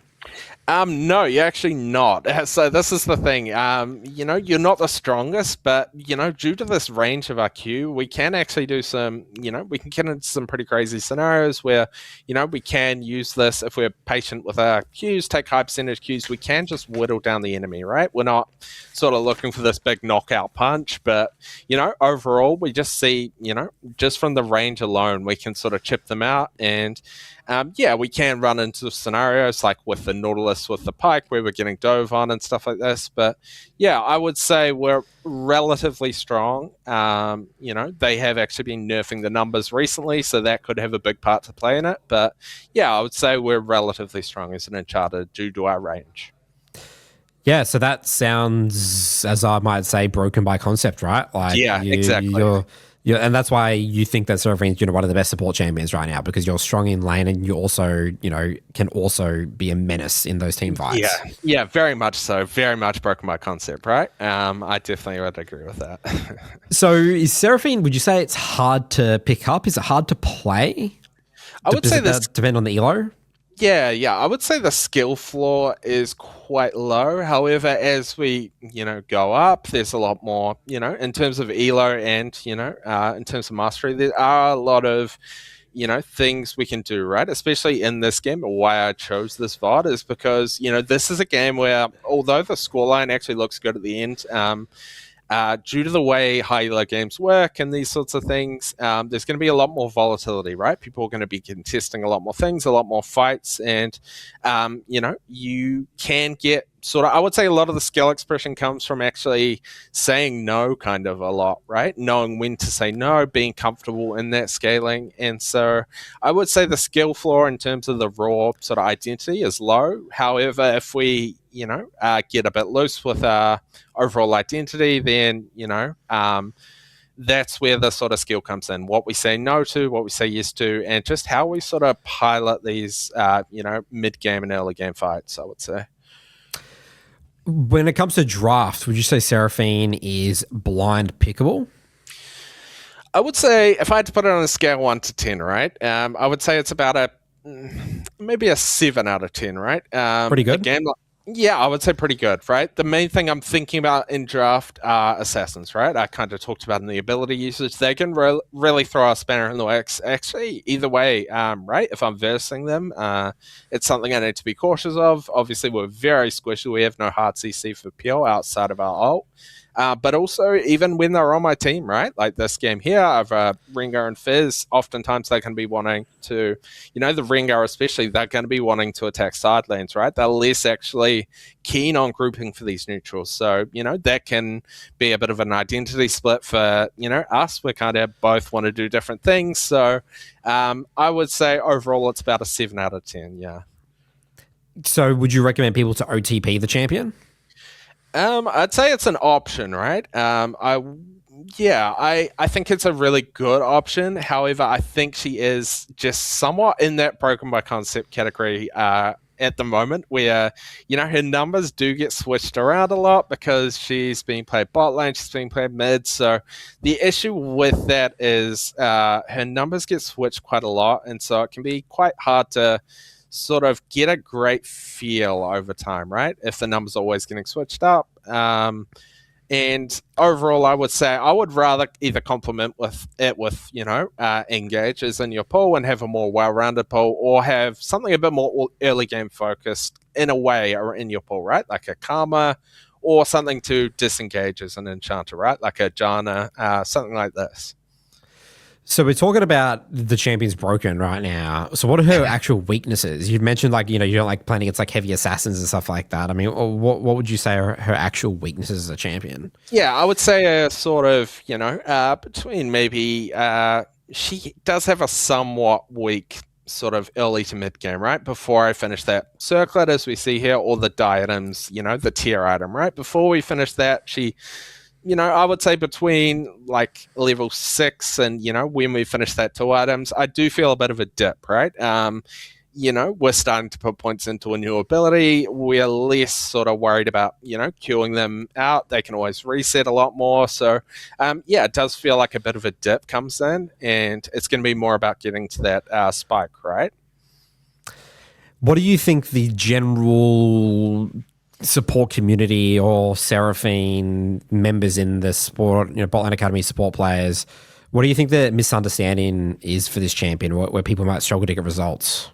No, you're actually not. So this is the thing. You're not the strongest, but, due to this range of our Q, we can actually do some, we can get into some pretty crazy scenarios where, we can use this if we're patient with our Qs, take high percentage Qs, we can just whittle down the enemy, right? We're not sort of looking for this big knockout punch, but, overall, we just see, just from the range alone, we can sort of chip them out and, we can run into scenarios like with the Nautilus with the Pike where we're getting dove on and stuff like this. But yeah, I would say we're relatively strong. They have actually been nerfing the numbers recently, so that could have a big part to play in it. But yeah, I would say we're relatively strong as an Enchanter due to our range. Yeah, so that sounds, as I might say, broken by concept, right? Like, exactly. And that's why you think that Seraphine's one of the best support champions right now, because you're strong in lane and you also, can also be a menace in those team fights. Yeah, very much so. Very much broken by concept, right? I definitely would agree with that. So is Seraphine, would you say it's hard to pick up? Is it hard to play? I would say this depend on the elo? Yeah, I would say the skill floor is quite low. However, as we, go up, there's a lot more, in terms of elo and, in terms of mastery, there are a lot of, things we can do, right? Especially in this game. Why I chose this VOD is because, this is a game where, although the scoreline actually looks good at the end, due to the way high elo games work and these sorts of things, there's going to be a lot more volatility, right? People are going to be contesting a lot more things, a lot more fights, and you can get I would say a lot of the skill expression comes from actually saying no kind of a lot, right? Knowing when to say no, being comfortable in that scaling. And so I would say the skill floor in terms of the raw sort of identity is low. However, if we, get a bit loose with our overall identity, then, that's where the sort of skill comes in. What we say no to, what we say yes to, and just how we sort of pilot these, mid-game and early game fights, I would say. When it comes to draft, would you say Seraphine is blind pickable? I would say, if I had to put it on a scale 1 to 10, right? I would say it's about maybe a 7 out of 10, right? Pretty good. Yeah, I would say pretty good, right? The main thing I'm thinking about in draft are assassins, right? I kind of talked about in the ability usage. They can really throw a spanner in the works. Actually, either way, right? If I'm versing them, it's something I need to be cautious of. Obviously, we're very squishy. We have no hard CC for Peel outside of our ult. But also, even when they're on my team, right? Like this game here, I've Rengar and Fizz, oftentimes they can be wanting to, the Rengar especially, they're going to be wanting to attack side lanes, right? They're less actually keen on grouping for these neutrals. So, that can be a bit of an identity split for, us. We kind of both want to do different things. So I would say overall it's about a 7 out of 10, yeah. So would you recommend people to OTP the champion? I'd say it's an option, right? I think it's a really good option. However, I think she is just somewhat in that broken by concept category at the moment, where her numbers do get switched around a lot because she's being played bot lane, she's being played mid. So the issue with that is her numbers get switched quite a lot, and so it can be quite hard to sort of get a great feel over time, right? If the numbers are always getting switched up. And overall, I would say I would rather either complement with Engage as in your pool and have a more well-rounded pool, or have something a bit more early game focused in a way or in your pool, right? Like a Karma, or something to disengage as an Enchanter, right? Like a Jana, something like this. So we're talking about the champion's broken right now. So what are her actual weaknesses? You've mentioned you don't like playing against heavy assassins and stuff like that. I mean, what would you say are her actual weaknesses as a champion? Yeah, I would say a sort of, between maybe, she does have a somewhat weak sort of early to mid game, right? Before I finish that circlet, as we see here, or the diadems, the tier item, right? Before we finish that, she... I would say between level 6 and, when we finish that 2 items, I do feel a bit of a dip, right? We're starting to put points into a new ability. We're less sort of worried about, queuing them out. They can always reset a lot more. So, it does feel like a bit of a dip comes in, and it's going to be more about getting to that spike, right? What do you think the general support community or Seraphine members in the sport, Botland Academy support players, what do you think the misunderstanding is for this champion, where people might struggle to get results?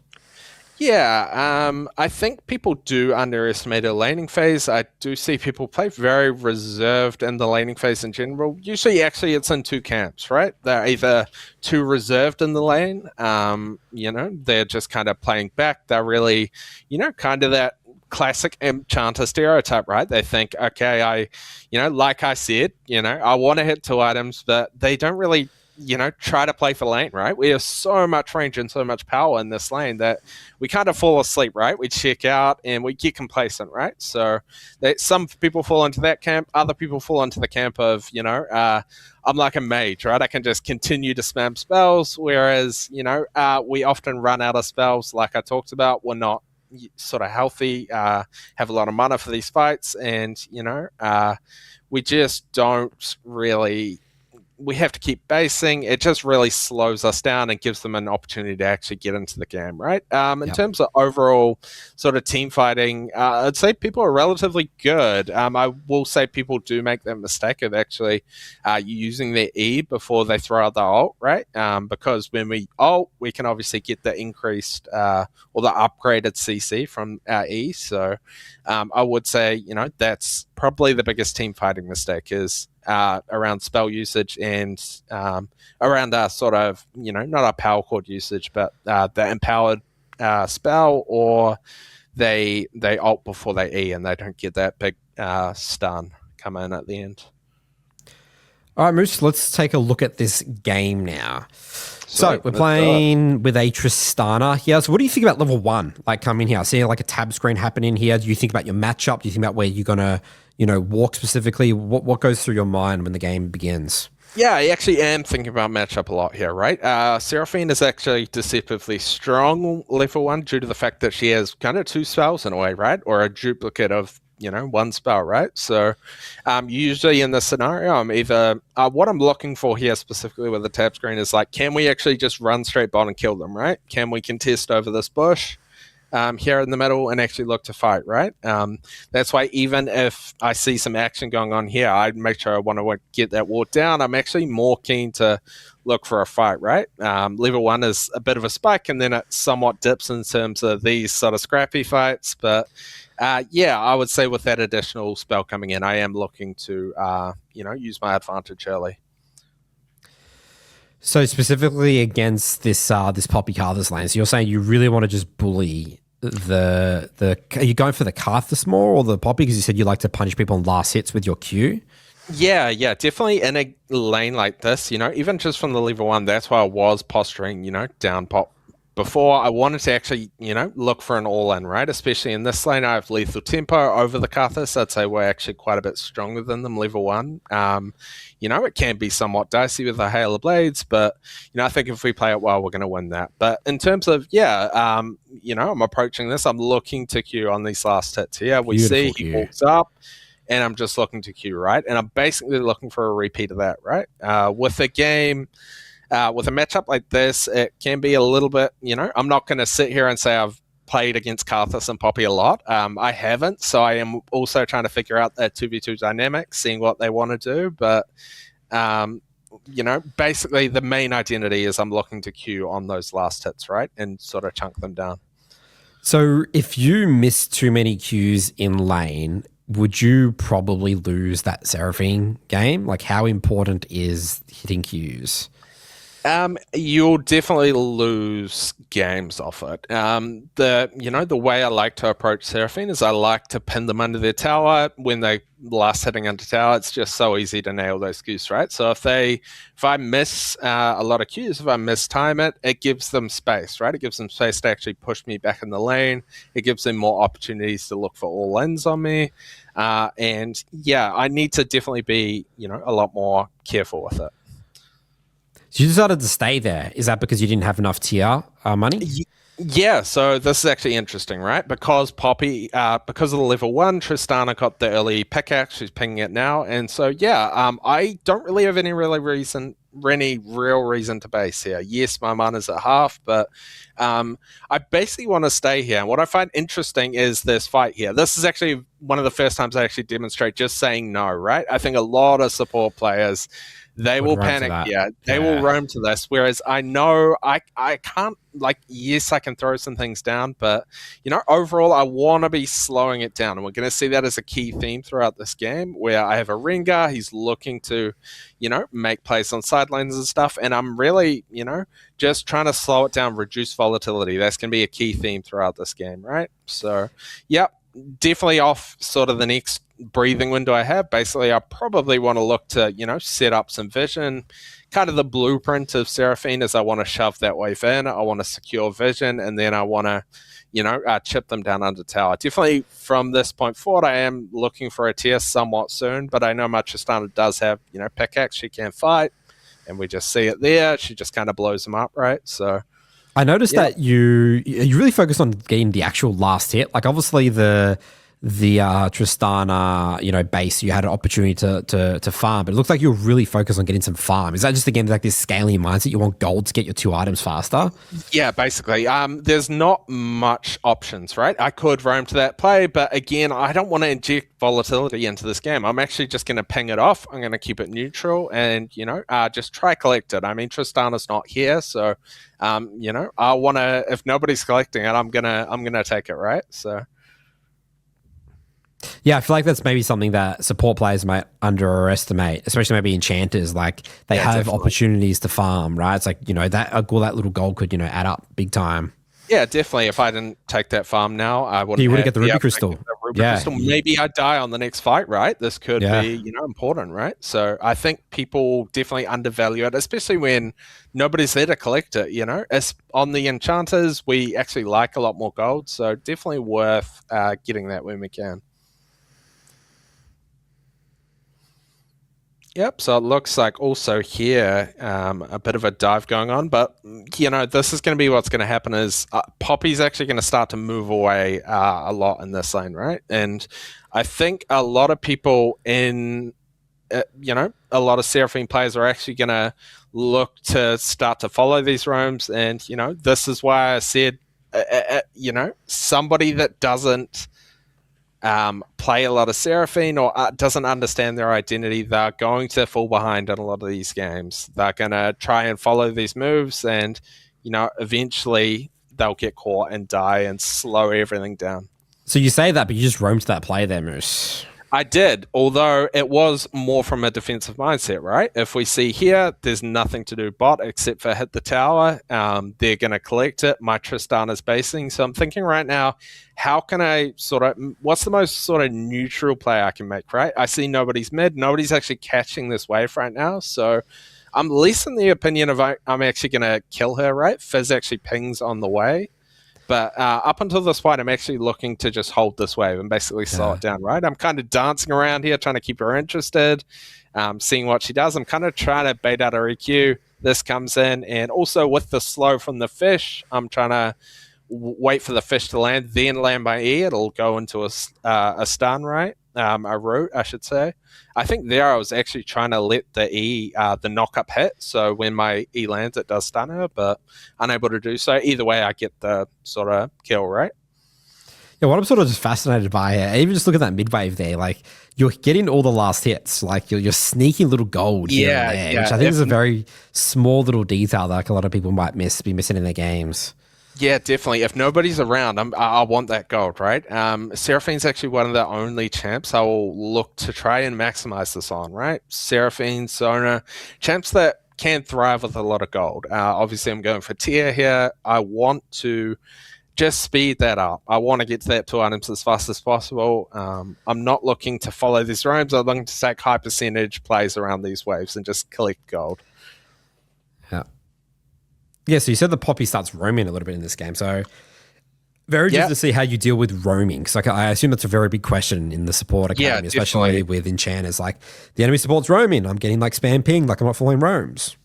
Yeah, I think people do underestimate her laning phase. I do see people play very reserved in the laning phase in general. Usually, actually, it's in 2 camps, right? They're either too reserved in the lane, they're just kind of playing back. They're really, kind of that classic Enchanter stereotype, right? They think, okay, like I said, I want to hit 2 items, but they don't really, try to play for lane, right? We have so much range and so much power in this lane that we kind of fall asleep, right? We check out and we get complacent, right? So some people fall into that camp, other people fall into the camp of, I'm like a mage, right? I can just continue to spam spells, whereas, we often run out of spells, like I talked about. We're not sort of healthy, have a lot of mana for these fights, and we just don't really we have to keep basing. It just really slows us down and gives them an opportunity to actually get into the game, right? In terms of overall sort of team fighting, I'd say people are relatively good. I will say people do make that mistake of actually using their E before they throw out the ult, right? Because when we ult, we can obviously get the increased or the upgraded CC from our E. So I would say, that's probably the biggest team fighting mistake is around spell usage and around our sort of, not our power chord usage, but the empowered spell, or they ult before they E and they don't get that big stun come in at the end. All right, Moose, let's take a look at this game now. So we're playing with a Tristana here. So what do you think about level 1, like coming here? Seeing like a tab screen happening here. Do you think about your matchup? Do you think about where you're going to, walk specifically? What goes through your mind when the game begins? Yeah, I actually am thinking about matchup a lot here, right? Seraphine is actually deceptively strong level 1 due to the fact that she has kind of 2 spells in a way, right? Or a duplicate of, 1 spell, right? So usually in this scenario, I'm either what I'm looking for here specifically with the tab screen is like, can we actually just run straight bot and kill them, right? Can we contest over this bush here in the middle and actually look to fight, right? That's why even if I see some action going on here, I'd make sure I want to get that ward down. I'm actually more keen to look for a fight, right? Level 1 is a bit of a spike, and then it somewhat dips in terms of these sort of scrappy fights, but I would say with that additional spell coming in, I am looking to, use my advantage early. So specifically against this Poppy Karthus lane, so you're saying you really want to just bully are you going for the Karthus more or the Poppy? Because you said you like to punish people on last hits with your Q. Yeah, definitely in a lane like this, even just from the level 1, that's why I was posturing, down pop. Before, I wanted to actually, look for an all-in, right? Especially in this lane, I have lethal tempo over the Karthus. I'd say we're actually quite a bit stronger than them, level 1. It can be somewhat dicey with the Hail of Blades, but, I think if we play it well, we're going to win that. But in terms of, I'm approaching this. I'm looking to Q on these last hits here. We see he walks up, and I'm just looking to Q, right? And I'm basically looking for a repeat of that, right? With a game... with a matchup like this, it can be a little bit, I'm not going to sit here and say I've played against Karthus and Poppy a lot. I haven't, so I am also trying to figure out that 2v2 dynamic, seeing what they want to do. But, basically the main identity is I'm looking to Q on those last hits, right? And sort of chunk them down. So if you miss too many Qs in lane, would you probably lose that Seraphine game? Like, how important is hitting Qs? You'll definitely lose games off it. The way I like to approach Seraphine is I like to pin them under their tower when they last hitting under tower. It's just so easy to nail those Qs, right? So if I miss a lot of Qs, if I mistime it, it gives them space, right? It gives them space to actually push me back in the lane. It gives them more opportunities to look for all ins on me. I need to definitely be, a lot more careful with it. So you decided to stay there. Is that because you didn't have enough tier money? Yeah, so this is actually interesting, right? Because Poppy, because of the level 1, Tristana got the early pickaxe. She's pinging it now. And so, I don't really have any real reason to base here. Yes, my mana's at half, but I basically want to stay here. And what I find interesting is this fight here. This is actually one of the first times I actually demonstrate just saying no, right? I think a lot of support players... They will panic, They will roam to this. Whereas I know I can't, yes, I can throw some things down, but, overall, I want to be slowing it down. And we're going to see that as a key theme throughout this game, where I have a Rengar. He's looking to, make plays on sidelines and stuff. And I'm really, just trying to slow it down, reduce volatility. That's going to be a key theme throughout this game, right? So, definitely off sort of the next breathing window I have. Basically, I probably want to look to, set up some vision. Kind of the blueprint of Seraphine is I want to shove that wave in. I want to secure vision, and then I want to, chip them down under tower. Definitely from this point forward, I am looking for a tier somewhat soon, but I know my Tristana does have, pickaxe. She can fight, and we just see it there. She just kind of blows them up, right? So... I noticed that you really focused on getting the actual last hit. Like, obviously, the Tristana, base, you had an opportunity to farm, but it looks like you're really focused on getting some farm. Is that just again like this scaling mindset? You want gold to get your 2 items faster? Yeah, basically. There's not much options, right? I could roam to that play, but again, I don't want to inject volatility into this game. I'm actually just going to ping it off. I'm going to keep it neutral and, just try collect it. I mean, Tristana's not here, so, I want to, if nobody's collecting it, I'm going to take it, right? So. Yeah, I feel like that's maybe something that support players might underestimate, especially maybe enchanters. Like they have definitely opportunities to farm, right? It's like, that all that little gold could, add up big time. Yeah, definitely. If I didn't take that farm now, I wouldn't. You wouldn't get the Ruby Crystal. Crystal. Maybe I die on the next fight, right? This could be, important, right? So I think people definitely undervalue it, especially when nobody's there to collect it. As on the enchanters, we actually like a lot more gold, so definitely worth getting that when we can. Yep, so it looks like also here a bit of a dive going on, but this is going to be what's going to happen is Poppy's actually going to start to move away a lot in this lane, right? And I think a lot of people a lot of Seraphine players are actually going to look to start to follow these roams, and this is why I said, somebody that doesn't play a lot of Seraphine or doesn't understand their identity, they're going to fall behind in a lot of these games. They're going to try and follow these moves and, eventually they'll get caught and die and slow everything down. So you say that, but you just roamed that play there, Moose. I did, although it was more from a defensive mindset, right? If we see here, there's nothing to do bot except for hit the tower. They're going to collect it. My Tristana's basing. So I'm thinking right now, how can I what's the most sort of neutral play I can make, right? I see nobody's mid. Nobody's actually catching this wave right now. So I'm less in the opinion of I'm actually going to kill her, right? Fizz actually pings on the way. But up until this point, I'm actually looking to just hold this wave and basically slow it down, right? I'm kind of dancing around here, trying to keep her interested, seeing what she does. I'm kind of trying to bait out her EQ. This comes in, and also with the slow from the fish, I'm trying to wait for the fish to land, then land my E. It'll go into a stun, right? A root, I should say. I think there I was actually trying to let the E, the knock-up hit, so when my E lands, it does stun her, but unable to do so. Either way, I get the sort of kill, right? Yeah, what I'm sort of just fascinated by here, even just look at that mid-wave there, like, you're getting all the last hits, like, you're sneaking little gold here and there, which I think is a very small little detail that like, a lot of people might be missing in their games. Yeah, definitely. If nobody's around, I want that gold, right? Seraphine's actually one of the only champs I will look to try and maximize this on, right? Seraphine, Sona, champs that can thrive with a lot of gold. Obviously, I'm going for tier here. I want to just speed that up. I want to get to that 2 items as fast as possible. I'm not looking to follow these roams. I'm looking to take high percentage plays around these waves and just collect gold. Yeah, so you said the Poppy starts roaming a little bit in this game. So very interested to see how you deal with roaming. Because I assume that's a very big question in the support academy, especially with enchanters. Like, the enemy support's roaming. I'm getting like spam ping, like I'm not following roams.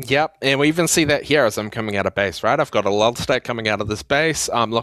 Yep, and we even see that here as I'm coming out of base, right? I've got a lull state coming out of this base. I'm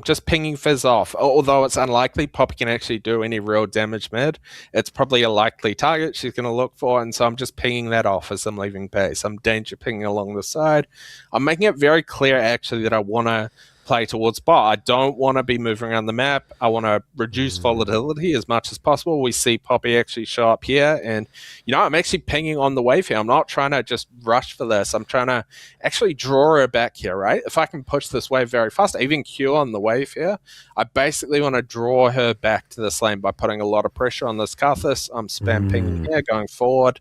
just pinging Fizz off. Although it's unlikely Poppy can actually do any real damage mid, it's probably a likely target she's going to look for, and so I'm just pinging that off as I'm leaving base. I'm danger pinging along the side. I'm making it very clear, actually, that I want to play towards bot. I don't want to be moving around the map. I want to reduce volatility as much as possible. We see Poppy actually show up here, and I'm actually pinging on the wave here. I'm not trying to just rush for this. I'm trying to actually draw her back here, right? If I can push this wave very fast, even Q on the wave here, I basically want to draw her back to this lane by putting a lot of pressure on this Karthus. I'm spam pinging here, going forward.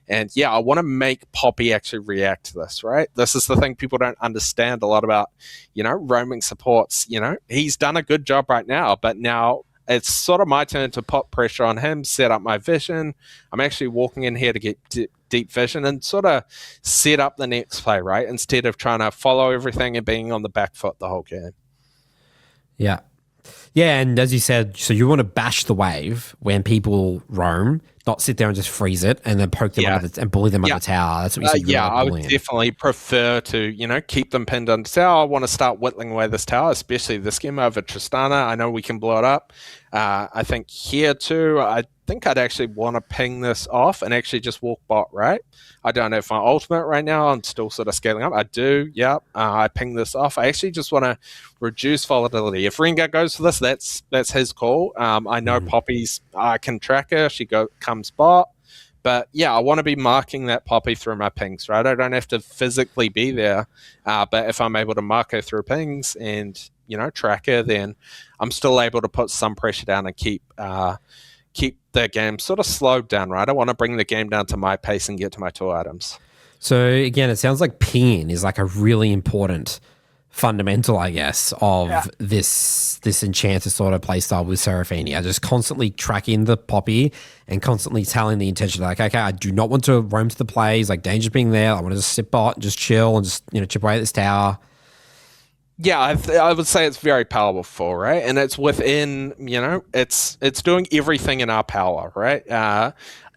And yeah, I want to make Poppy actually react to this, right? This is the thing people don't understand a lot about, roaming supports. He's done a good job right now, but now it's sort of my turn to put pressure on him, set up my vision. I'm actually walking in here to get deep vision and sort of set up the next play, right? Instead of trying to follow everything and being on the back foot the whole game. Yeah. Yeah, and as you said, so you want to bash the wave when people roam, not sit there and just freeze it and then poke them Yeah. under and bully them under Yeah. the tower. That's what you said you really Yeah, like I would bullying. definitely prefer to, keep them pinned under tower. I want to start whittling away this tower, especially this game over Tristana. I know we can blow it up. I think here too, I think I'd actually want to ping this off and actually just walk bot, right? I don't have my ultimate right now. I'm still sort of scaling up. I do, yep. I ping this off. I actually just want to reduce volatility. If Rengar goes for this, that's his call. I know Poppy's, I can track her. She comes bot. But yeah, I want to be marking that Poppy through my pings, right? I don't have to physically be there, but if I'm able to mark her through pings and track her, then I'm still able to put some pressure down and keep the game sort of slowed down, right? I want to bring the game down to my pace and get to my 2 items. So again, it sounds like pinging is like a really important fundamental, I guess, of this Enchanter sort of playstyle with Seraphine. Just constantly tracking the Poppy and constantly telling the intention, like, okay, I do not want to roam to the plays, like danger being there. I want to just sit bot and just chill and just chip away at this tower. Yeah, I would say it's very powerful, right? And it's within, it's doing everything in our power, right?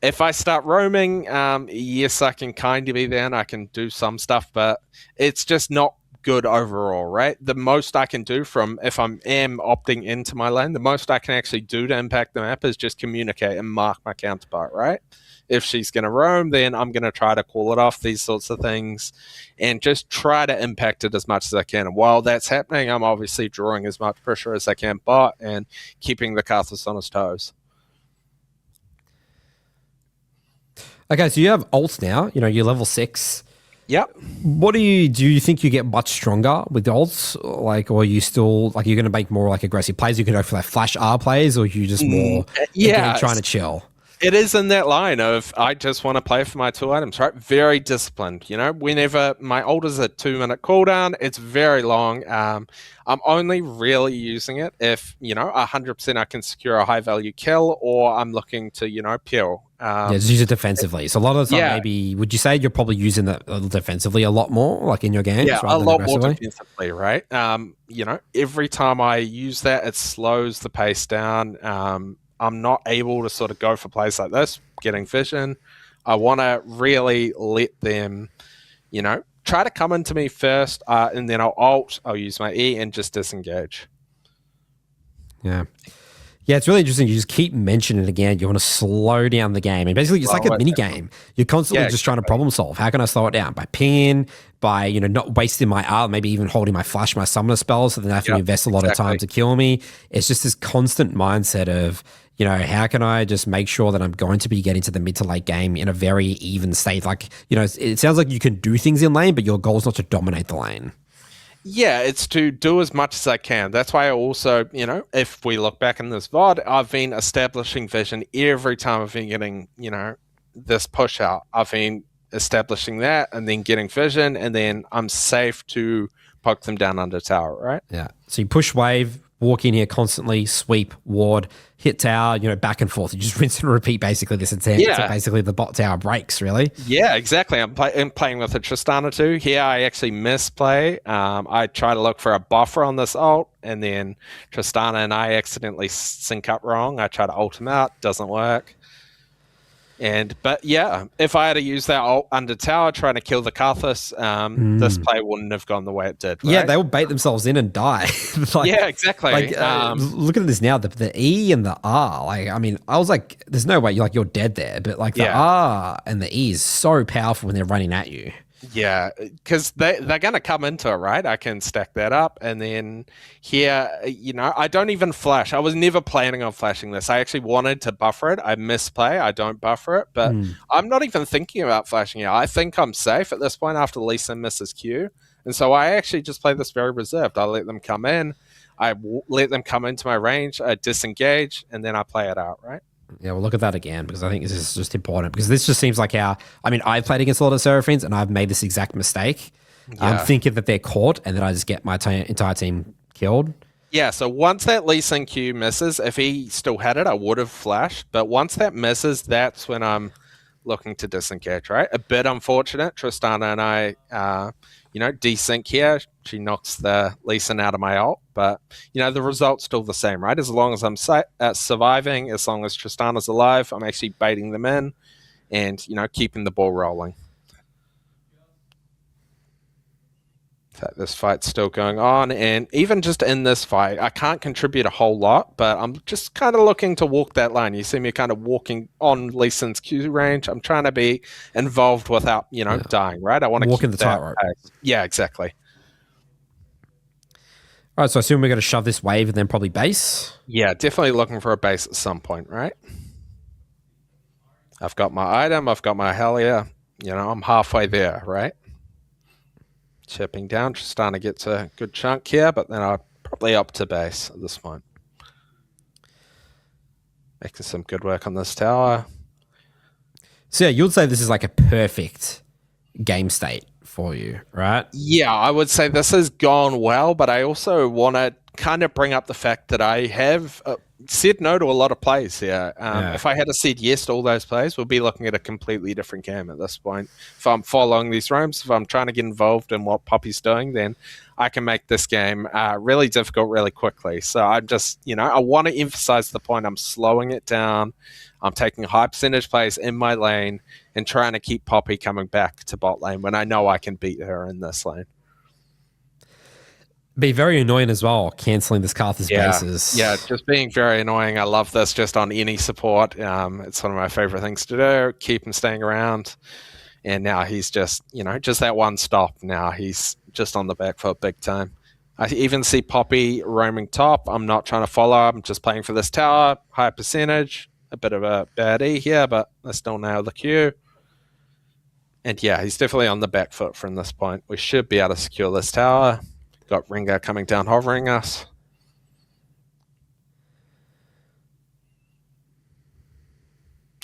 If I start roaming, yes, I can kind of be there and I can do some stuff, but it's just not good overall, right? The most I can do from if I am opting into my lane, the most I can actually do to impact the map is just communicate and mark my counterpart, right? If she's going to roam, then I'm going to try to call it off, these sorts of things, and just try to impact it as much as I can. And while that's happening, I'm obviously drawing as much pressure as I can bot and keeping the Karthus on his toes. Okay, so you have ults now. You're level 6. Yep. What do you think you get much stronger with the ults? Like, or are you still like you're going to make more like aggressive plays? You can go for like flash R plays, or you just more again, trying to chill? It is in that line of I just want to play for my 2 items, right? Very disciplined. Whenever my ult is a 2-minute cooldown, it's very long. I'm only really using it if 100% I can secure a high value kill, or I'm looking to peel. Just use it defensively. So a lot of the time, maybe would you say you're probably using that defensively a lot more, like in your games? Yeah, a lot more defensively, right? Every time I use that, it slows the pace down. I'm not able to sort of go for plays like this, getting vision. I want to really let them, try to come into me first, and then I'll use my E and just disengage. Yeah. Yeah, it's really interesting. You just keep mentioning it again. You want to slow down the game. And basically, it's like a mini game. You're constantly just trying to problem solve. How can I slow it down? By pinging, by, not wasting my R, maybe even holding my flash, my summoner spells, so then I have to invest a lot of time to kill me. It's just this constant mindset of, how can I just make sure that I'm going to be getting to the mid to late game in a very even state? Like, it sounds like you can do things in lane, but your goal is not to dominate the lane. Yeah, it's to do as much as I can. That's why I also, if we look back in this VOD, I've been establishing vision every time I've been getting, this push out. I've been establishing that and then getting vision, and then I'm safe to poke them down under tower, right? Yeah. So you push wave, walk in here constantly, sweep, ward, hit tower, back and forth. You just rinse and repeat basically this intent. Yeah. So basically the bot tower breaks, really. Yeah, exactly. I'm playing with a Tristana too. Here I actually misplay. I try to look for a buffer on this ult, and then Tristana and I accidentally sync up wrong. I try to ult him out, doesn't work. But yeah, if I had to use that ult under tower trying to kill the Karthus, this play wouldn't have gone the way it did. Right? Yeah, they will bait themselves in and die. Yeah, exactly. Looking at this now, the E and the R, I was like, there's no way you're dead there, but the R and the E is so powerful when they're running at you. Yeah, because they're going to come into it, right? I can stack that up. And then here, I don't even flash. I was never planning on flashing this. I actually wanted to buffer it. I misplay. I don't buffer it. But I'm not even thinking about flashing it. I think I'm safe at this point after Lee Sin misses Q. And so I actually just play this very reserved. I let them come in. I let them come into my range. I disengage. And then I play it out, right? Yeah, we'll look at that again, because I think this is just important, because this just seems like I've played against a lot of Seraphines and I've made this exact mistake. Yeah. I'm thinking that they're caught and then I just get my entire team killed. Yeah, so once that Lee Sin Q misses, if he still had it, I would have flashed. But once that misses, that's when I'm looking to disengage, right? A bit unfortunate. Tristana and I, desync here. She knocks the Lee Sin out of my ult, but the result's still the same, right? As long as I'm surviving, as long as Tristana's alive, I'm actually baiting them in and keeping the ball rolling. In fact, this fight's still going on, and even just in this fight, I can't contribute a whole lot, but I'm just kind of looking to walk that line. You see me kind of walking on Lee Sin's Q range. I'm trying to be involved without, dying, right? I want to walking keep the tightrope. Yeah, exactly. All right, so I assume we're going to shove this wave and then probably base. Yeah, definitely looking for a base at some point, right? I've got my item, I've got my Hellier. I'm halfway there, right? Chipping down, Tristana gets a good chunk here, but then I'll probably up to base at this point. Making some good work on this tower. So yeah, you'd say this is like a perfect game state for you, right? Yeah, I would say this has gone well, but I also want to kind of bring up the fact that I have said no to a lot of plays here. If I had said yes to all those plays, we'll be looking at a completely different game at this point. If I'm following these roams, if I'm trying to get involved in what Poppy's doing, then I can make this game really difficult really quickly. So I'm just, I want to emphasize the point. I'm slowing it down. I'm taking high percentage plays in my lane and trying to keep Poppy coming back to bot lane when I know I can beat her in this lane. Be very annoying as well, cancelling this Karthus bases. Yeah, just being very annoying. I love this just on any support. It's one of my favorite things to do. Keep him staying around. And now he's just, just that one stop. Now he's just on the back foot big time. I even see Poppy roaming top. I'm not trying to follow. I'm just playing for this tower. High percentage. A bit of a baddie here, but I still nail the Q. And yeah, he's definitely on the back foot from this point. We should be able to secure this tower. Got Ringo coming down, hovering us.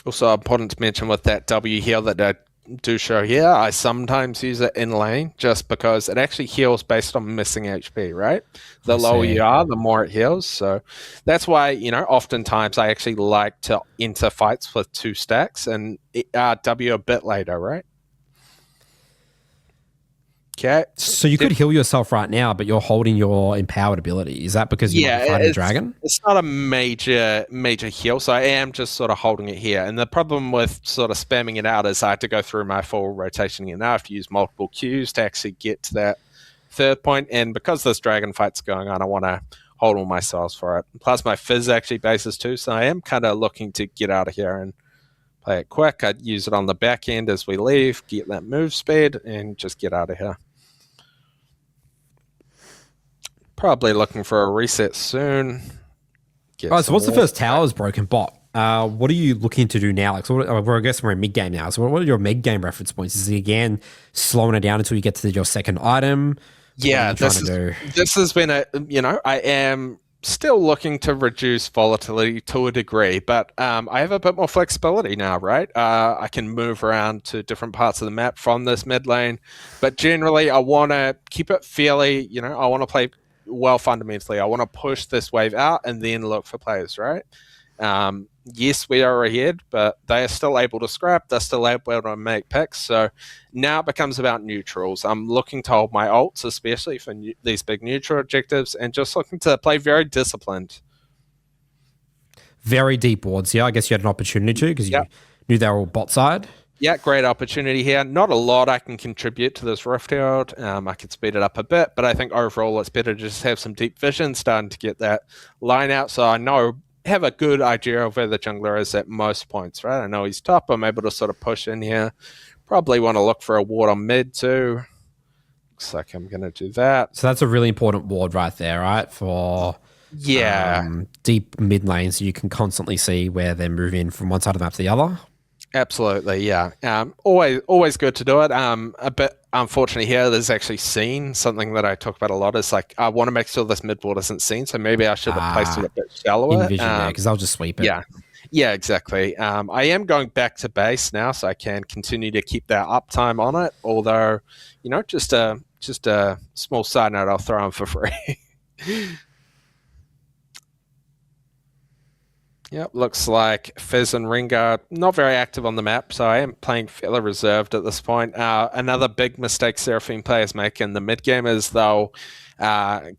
Also important to mention with that W heal that I do show here, I sometimes use it in lane just because it actually heals based on missing HP, right? The lower you are, the more it heals. So that's why, oftentimes I actually like to enter fights with 2 stacks and W a bit later, right? Okay. So you could heal yourself right now, but you're holding your empowered ability. Is that because you're fighting a dragon? It's not a major heal, so I am just sort of holding it here. And the problem with sort of spamming it out is I have to go through my full rotation again. I have to use multiple Qs to actually get to that third point. And because this dragon fight's going on, I want to hold all my cells for it. Plus my Fizz actually bases too, so I am kind of looking to get out of here and play it quick. I'd use it on the back end as we leave, get that move speed, and just get out of here. Probably looking for a reset soon. So once the first tower is broken, bot, what are you looking to do now? Like, so I guess we're in mid game now. So what are your mid game reference points? Is it again slowing it down until you get to your second item? Yeah, this has been I am still looking to reduce volatility to a degree, but I have a bit more flexibility now, right? I can move around to different parts of the map from this mid lane, but generally I want to keep it fairly, I want to play well fundamentally. I want to push this wave out and then look for players, right? Yes, we are ahead, but they are still able to scrap. They're still able to make picks. So now it becomes about neutrals. I'm looking to hold my ults, especially for these big neutral objectives, and just looking to play very disciplined. Very deep wards. Yeah, I guess you had an opportunity to because you knew they were all bot side. Yeah, great opportunity here. Not a lot I can contribute to this Rift Herald. I could speed it up a bit, but I think overall it's better to just have some deep vision, starting to get that line out so I have a good idea of where the jungler is at most points, right? I know he's top. I'm able to sort of push in here. Probably want to look for a ward on mid too. Looks like I'm going to do that. So that's a really important ward right there, right? For deep mid lane, so you can constantly see where they're moving from one side of the map to the other. Absolutely, yeah. Always good to do it. A bit unfortunately here, there's actually seen something that I talk about a lot. Is like I want to make sure this mid ward isn't seen, so maybe I should have placed it a bit shallower. Because I'll just sweep it. Yeah, exactly. I am going back to base now, so I can continue to keep that uptime on it. Although, just a small side note, I'll throw in for free. Yep, looks like Fizz and Ringo not very active on the map, so I am playing fairly reserved at this point. Another big mistake Seraphine players make in the mid game is they'll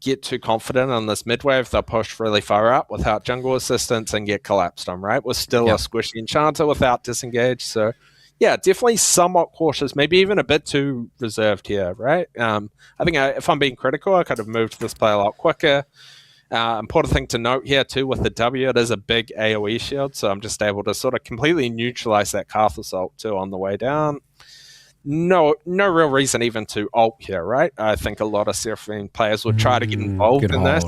get too confident on this mid wave. They'll push really far up without jungle assistance and get collapsed on, right? We're still a squishy Enchanter without disengage, so yeah, definitely somewhat cautious, maybe even a bit too reserved here, right? I think if I'm being critical, I could have moved this play a lot quicker. Important thing to note here too with the W, it is a big AoE shield, so I'm just able to sort of completely neutralize that Karth assault too on the way down. No real reason even to ult here, right? I think a lot of Seraphine players would try to get involved in this.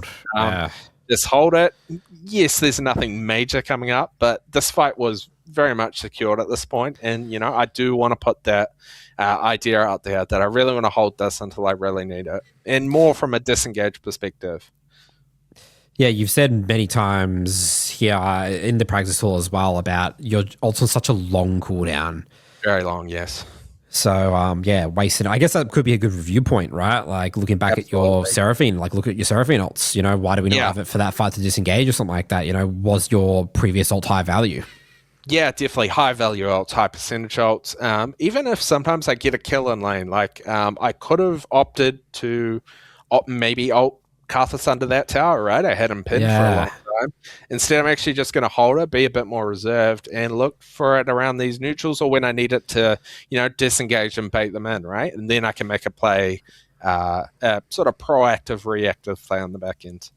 Just hold it. Yes, there's nothing major coming up, but this fight was very much secured at this point, and I do want to put that idea out there that I really want to hold this until I really need it, and more from a disengaged perspective. Yeah, you've said many times here in the practice hall as well about your ult's on such a long cooldown. Very long, yes. So, wasting. I guess that could be a good review point, right? Like looking back at your Seraphine, look at your Seraphine ults. Why do we not have it for that fight to disengage or something like that? Was your previous ult high value? Yeah, definitely high value ults, high percentage ults. Even if sometimes I get a kill in lane, I could have opted to maybe ult Karthus under that tower, right? I had him pinned for a long time. Instead, I'm actually just going to hold it, be a bit more reserved, and look for it around these neutrals or when I need it to, disengage and bait them in, right? And then I can make a play, a sort of proactive, reactive play on the back end.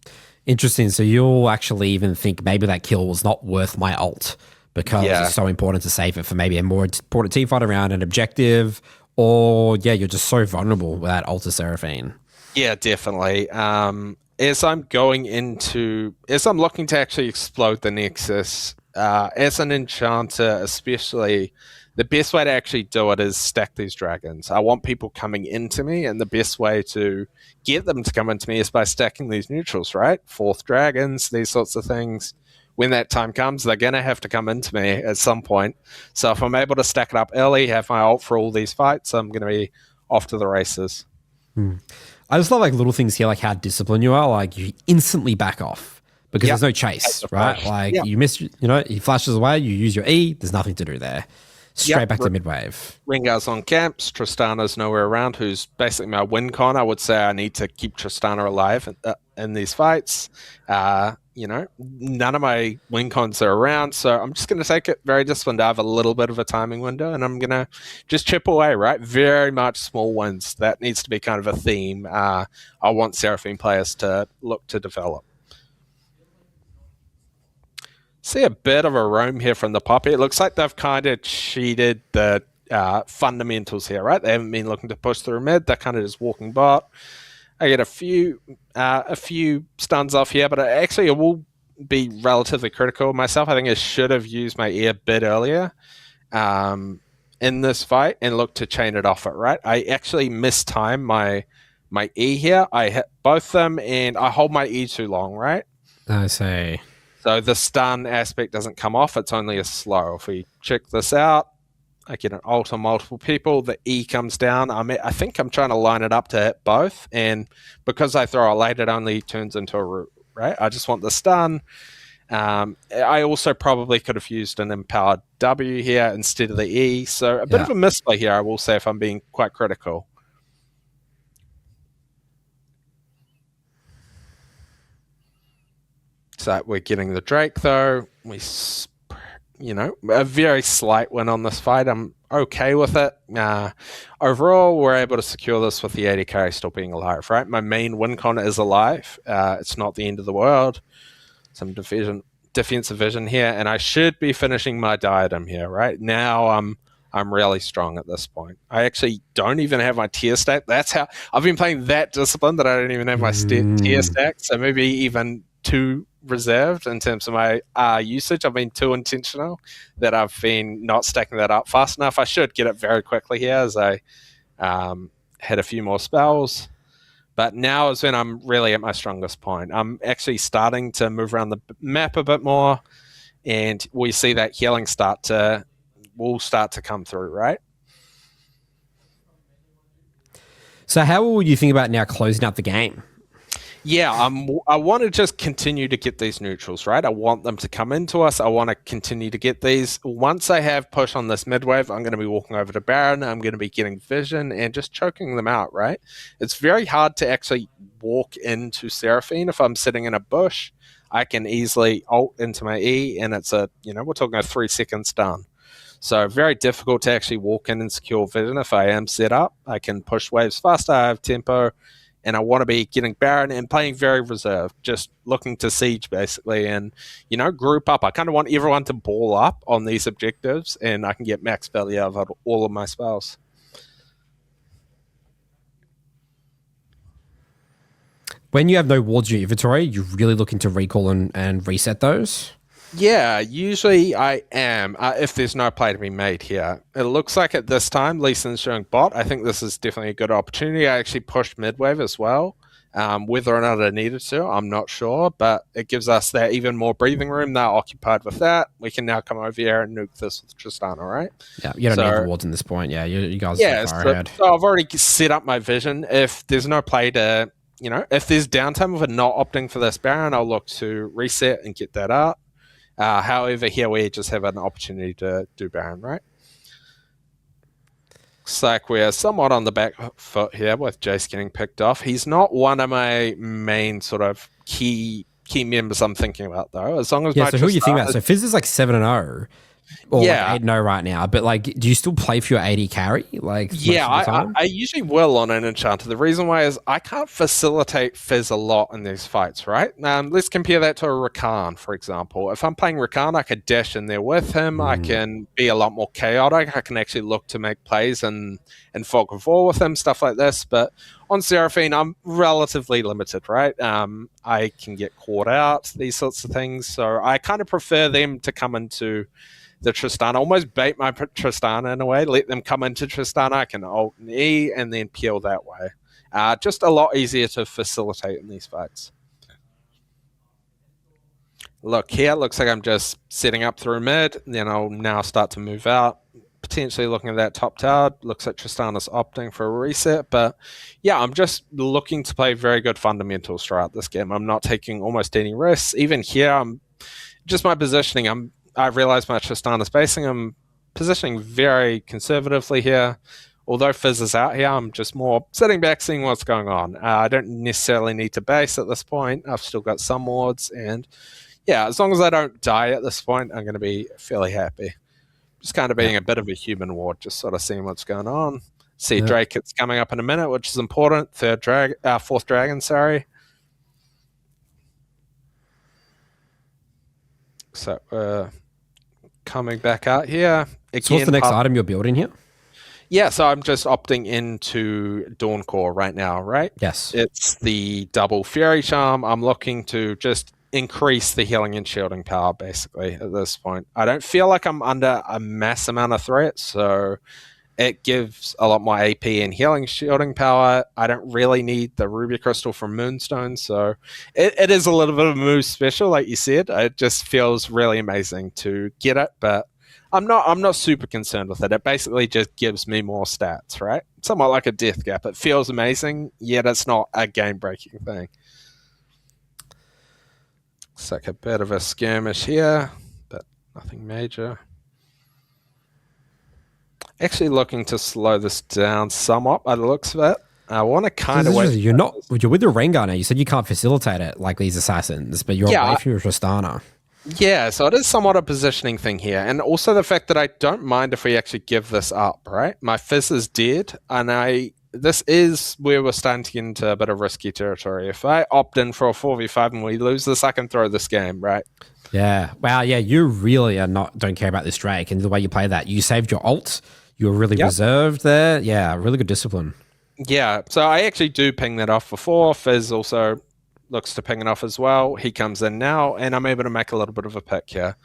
Interesting. So you'll actually even think maybe that kill was not worth my ult because it's so important to save it for maybe a more important team fight around an objective, or you're just so vulnerable with that ult of Seraphine. Yeah, definitely. As I'm looking to actually explode the Nexus, as an Enchanter especially, the best way to actually do it is stack these dragons. I want people coming into me, and the best way to get them to come into me is by stacking these neutrals, right? Fourth dragons, these sorts of things. When that time comes, they're going to have to come into me at some point. So if I'm able to stack it up early, have my ult for all these fights, I'm going to be off to the races. I just love little things here, like how disciplined you are. You instantly back off because there's no chase, right? You miss, he flashes away, you use your E, there's nothing to do there. Straight back to mid-wave. Ringar's on camps, Tristana's nowhere around, who's basically my win con. I would say I need to keep Tristana alive in these fights. None of my win cons are around, so I'm just going to take it very disciplined. I have a little bit of a timing window, and I'm going to just chip away, right? Very much small wins. That needs to be kind of a theme I want Seraphine players to look to develop. See a bit of a roam here from the Poppy. It looks like they've kind of cheated the fundamentals here, right? They haven't been looking to push through mid. They're kind of just walking bot. I get a few stuns off here, but I will be relatively critical of myself. I think I should have used my E a bit earlier in this fight and look to chain it off it, right? I actually mistime my E here. I hit both them, and I hold my E too long, right? I see. So the stun aspect doesn't come off. It's only a slow. If we check this out, I get an ult on multiple people. The E comes down. I think I'm trying to line it up to hit both. And because I throw it late, it only turns into a root, right? I just want the stun. I also probably could have used an empowered W here instead of the E. So a bit of a misplay here, I will say, if I'm being quite critical. So we're getting the Drake, though. A very slight win on this fight. I'm okay with it. Overall, we're able to secure this with the 80 carry still being alive, right? My main win con is alive. It's not the end of the world. Some defensive vision here, and I should be finishing my diadem here, right? Now I'm really strong at this point. I actually don't even have my tier stack. That's how I've been playing that discipline that I don't even have my tier stack. So maybe even too reserved in terms of my usage. I've been too intentional that I've been not stacking that up fast enough. I should get it very quickly here as I hit a few more spells. But now is when I'm really at my strongest point. I'm actually starting to move around the map a bit more, and we see that healing will start to come through, right? So how will you think about now closing out the game? Yeah, I want to just continue to get these neutrals, right? I want them to come into us. I want to continue to get these. Once I have push on this mid wave, I'm going to be walking over to Baron. I'm going to be getting vision and just choking them out, right? It's very hard to actually walk into Seraphine if I'm sitting in a bush. I can easily ult into my E, and it's we're talking a 3 second stun. So very difficult to actually walk in and secure vision if I am set up. I can push waves faster, I have tempo, and I want to be getting Baron and playing very reserved, just looking to siege basically and, group up. I kind of want everyone to ball up on these objectives and I can get max value out of all of my spells. When you have no wards in your inventory, you're really looking to recall and reset those? Yeah, usually I am, if there's no play to be made here. It looks like at this time, Lee Sin's showing bot. I think this is definitely a good opportunity. I actually pushed mid-wave as well. Whether or not I needed to, I'm not sure, but it gives us that even more breathing room. They're occupied with that. We can now come over here and nuke this with Tristana, right? Yeah, you don't need the wards in this point. Yeah, you guys are far ahead. So I've already set up my vision. If there's no play to, if there's downtime of it not opting for this Baron, I'll look to reset and get that up. However, here we just have an opportunity to do Baron, right? Looks like we're somewhat on the back foot here with Jace getting picked off. He's not one of my main sort of key members I'm thinking about, though. As long as so who are you thinking about? So Fizz is like 7-0. Or yeah. like 8-0 right now, but like, do you still play for your AD carry? Like, I usually will on an Enchanter. The reason why is I can't facilitate Fizz a lot in these fights, right? Let's compare that to a Rakan, for example. If I'm playing Rakan, I could dash in there with him. I can be a lot more chaotic. I can actually look to make plays and fog of war with him, stuff like this. But on Seraphine, I'm relatively limited, right? I can get caught out, these sorts of things. So I kind of prefer them to come into the Tristana, almost bait my Tristana in a way, let them come into Tristana, I can ult and E and then peel that way. Just a lot easier to facilitate in these fights. Look, here looks like I'm just setting up through mid, then I'll now start to move out, potentially looking at that top tower. Looks like Tristana's opting for a reset, but yeah, I'm just looking to play very good fundamentals throughout this game. I'm not taking almost any risks. Even here, I'm just my positioning. I realize my Tristana spacing. I'm positioning very conservatively here. Although Fizz is out here, I'm just more sitting back, seeing what's going on. I don't necessarily need to base at this point. I've still got some wards, and yeah, as long as I don't die at this point, I'm going to be fairly happy. Just kind of being a bit of a human ward, just sort of seeing what's going on. See Drake, it's coming up in a minute, which is important. Fourth dragon, sorry. So coming back out here. Again, so what's the next item you're building here? Yeah, so I'm just opting into Dawn Core right now, right? Yes. It's the double Fairy Charm. I'm looking to just increase the healing and shielding power, basically, at this point. I don't feel like I'm under a mass amount of threat, so it gives a lot more AP and healing shielding power. I don't really need the Ruby Crystal from Moonstone, so it is a little bit of a move special, like you said. It just feels really amazing to get it, but I'm not super concerned with it. It basically just gives me more stats, right? Somewhat like a death gap. It feels amazing, yet it's not a game-breaking thing. Looks like a bit of a skirmish here, but nothing major. Actually looking to slow this down somewhat by the looks of it. I want to kind of wait. You're with your Rengar now. You said you can't facilitate it like these assassins, but you're away from your Tristana. Yeah, so it is somewhat a positioning thing here. And also the fact that I don't mind if we actually give this up, right? My Fizz is dead, and this is where we're starting to get into a bit of risky territory. If I opt in for a 4v5 and we lose this, I can throw this game, right? Yeah. Wow, yeah, you really don't care about this Drake and the way you play that. You saved your ult. You were really reserved there. Yeah, really good discipline. Yeah, so I actually do ping that off before. Fizz also looks to ping it off as well. He comes in now, and I'm able to make a little bit of a pick here.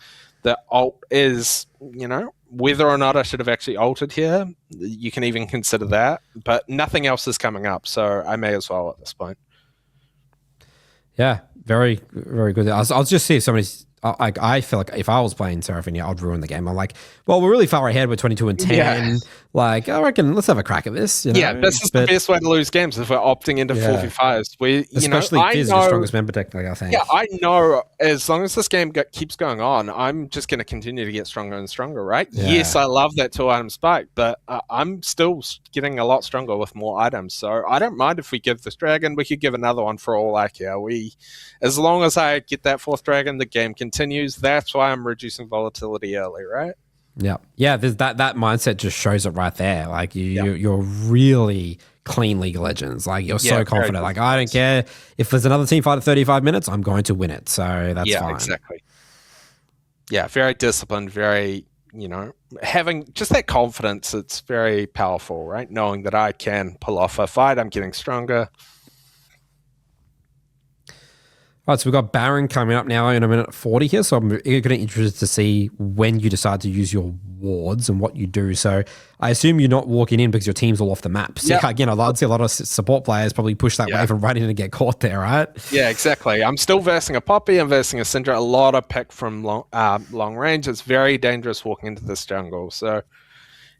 The ult is, whether or not I should have actually ulted here, you can even consider that, but nothing else is coming up, so I may as well at this point. Yeah, very, very good. I'll just see if somebody's I feel like if I was playing Seraphine, I'd ruin the game. I'm like, well, we're really far ahead. We're 22 and 10. Yeah. Like, I reckon let's have a crack at this. You know? Yeah, this is the best way to lose games if we're opting into 4v5s. Especially Fizz, your strongest member technically, I think. Yeah, I know as long as this game keeps going on, I'm just going to continue to get stronger and stronger, right? Yeah. Yes, I love that 2-item spike, but I'm still getting a lot stronger with more items. So I don't mind if we give this dragon. We could give another one for all I care. As long as I get that 4th dragon, the game continues. That's why I'm reducing volatility early, right? Yeah. There's that mindset just shows it right there. Like you're really clean League of Legends. Like you're so confident. Like I don't care if there's another team fight at 35 minutes. I'm going to win it. So that's fine. Yeah, exactly. Yeah, very disciplined. Very having just that confidence. It's very powerful, right? Knowing that I can pull off a fight. I'm getting stronger. All right, so we've got Baron coming up now in a minute 40 here, so I'm going to be interested to see when you decide to use your wards and what you do. So I assume you're not walking in because your team's all off the map. So again, I'd see a lot of support players probably push that wave and run in and get caught there, right? Yeah, exactly. I'm still versing a Poppy, I'm versing a Syndra, a lot of pick from long range. It's very dangerous walking into this jungle. So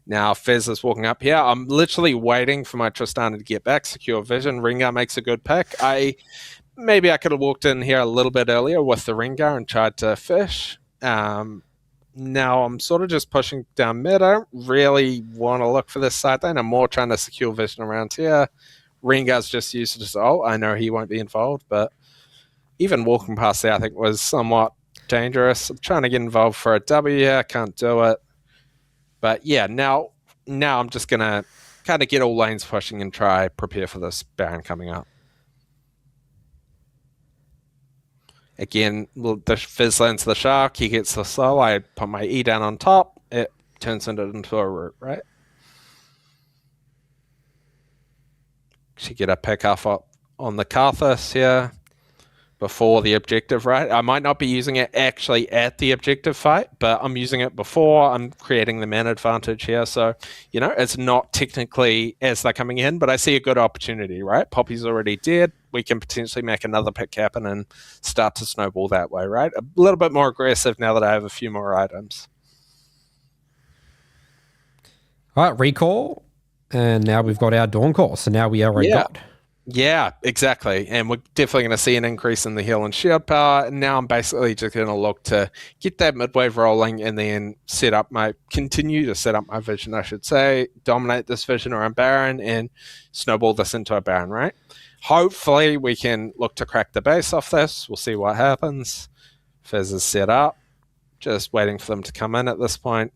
now Fizz is walking up here. I'm literally waiting for my Tristana to get back, secure vision. Rengar makes a good pick. Maybe I could have walked in here a little bit earlier with the Rengar and tried to fish. Now I'm sort of just pushing down mid. I don't really want to look for this side lane. I'm more trying to secure vision around here. Rengar's just used his ult. I know he won't be involved, but even walking past there I think was somewhat dangerous. I'm trying to get involved for a W here. I can't do it. But yeah, now I'm just going to kind of get all lanes pushing and try prepare for this Baron coming up. Again, the Fizz lands the Shark, he gets the slow, I put my E down on top, it turns it into a root, right? Should get a pick off up on the Karthus here before the objective, right? I might not be using it actually at the objective fight, but I'm using it before. I'm creating the man advantage here. So, it's not technically as they're coming in, but I see a good opportunity, right? Poppy's already dead. We can potentially make another pick happen and start to snowball that way, right? A little bit more aggressive now that I have a few more items. All right, recall. And now we've got our Dawn Call. So now we already got... Yeah, exactly. And we're definitely going to see an increase in the heal and shield power. And now I'm basically just going to look to get that mid-wave rolling and then continue to set up my vision, I should say, dominate this vision around Baron and snowball this into a Baron, right? Hopefully we can look to crack the base off this. We'll see what happens. Fizz is set up. Just waiting for them to come in at this point.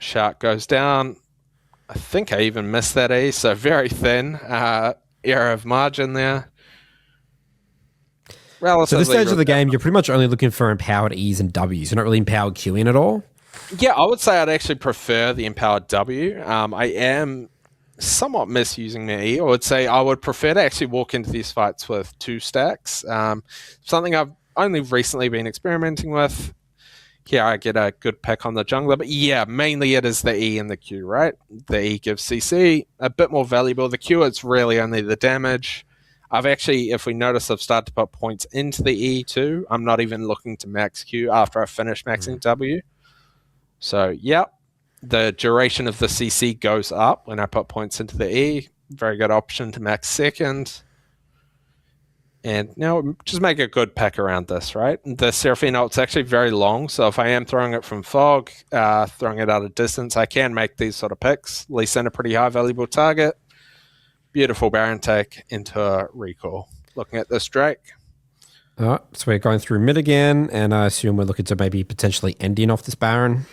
Shark goes down. I think I even missed that E, so very thin area of margin there. So this stage of the game, you're pretty much only looking for empowered E's and W's. You're not really empowered Qing at all? Yeah, I would say I'd actually prefer the empowered W. I am somewhat misusing my E. I would say I would prefer to actually walk into these fights with 2 stacks. Something I've only recently been experimenting with. Here I get a good pick on the jungler, but yeah, mainly it is the E and the Q, right? The E gives CC, a bit more valuable. The Q, it's really only the damage. I've actually, if we notice, I've started to put points into the E too. I'm not even looking to max Q after I finish maxing W. So, yeah, the duration of the CC goes up when I put points into the E. Very good option to max second. And now just make a good pick around this, right? The Seraphine ult's actually very long, so if I am throwing it from fog, throwing it out of distance, I can make these sort of picks. At least in a pretty high valuable target. Beautiful Baron take into a recall. Looking at this Drake. All right, so we're going through mid again, and I assume we're looking to maybe potentially end in off this Baron.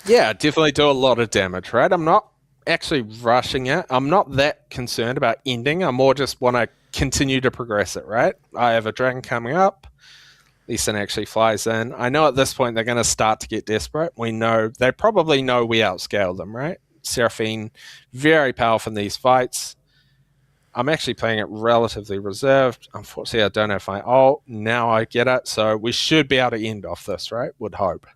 Yeah, definitely do a lot of damage, right? I'm not actually rushing it. I'm not that concerned about ending. I more just want to continue to progress it, right? I have a dragon coming up. Lee Sin actually flies in. I know at this point they're going to start to get desperate. They probably know we outscale them, right? Seraphine, very powerful in these fights. I'm actually playing it relatively reserved. Unfortunately, I don't have my ult. Now I get it. So we should be able to end off this, right? Would hope.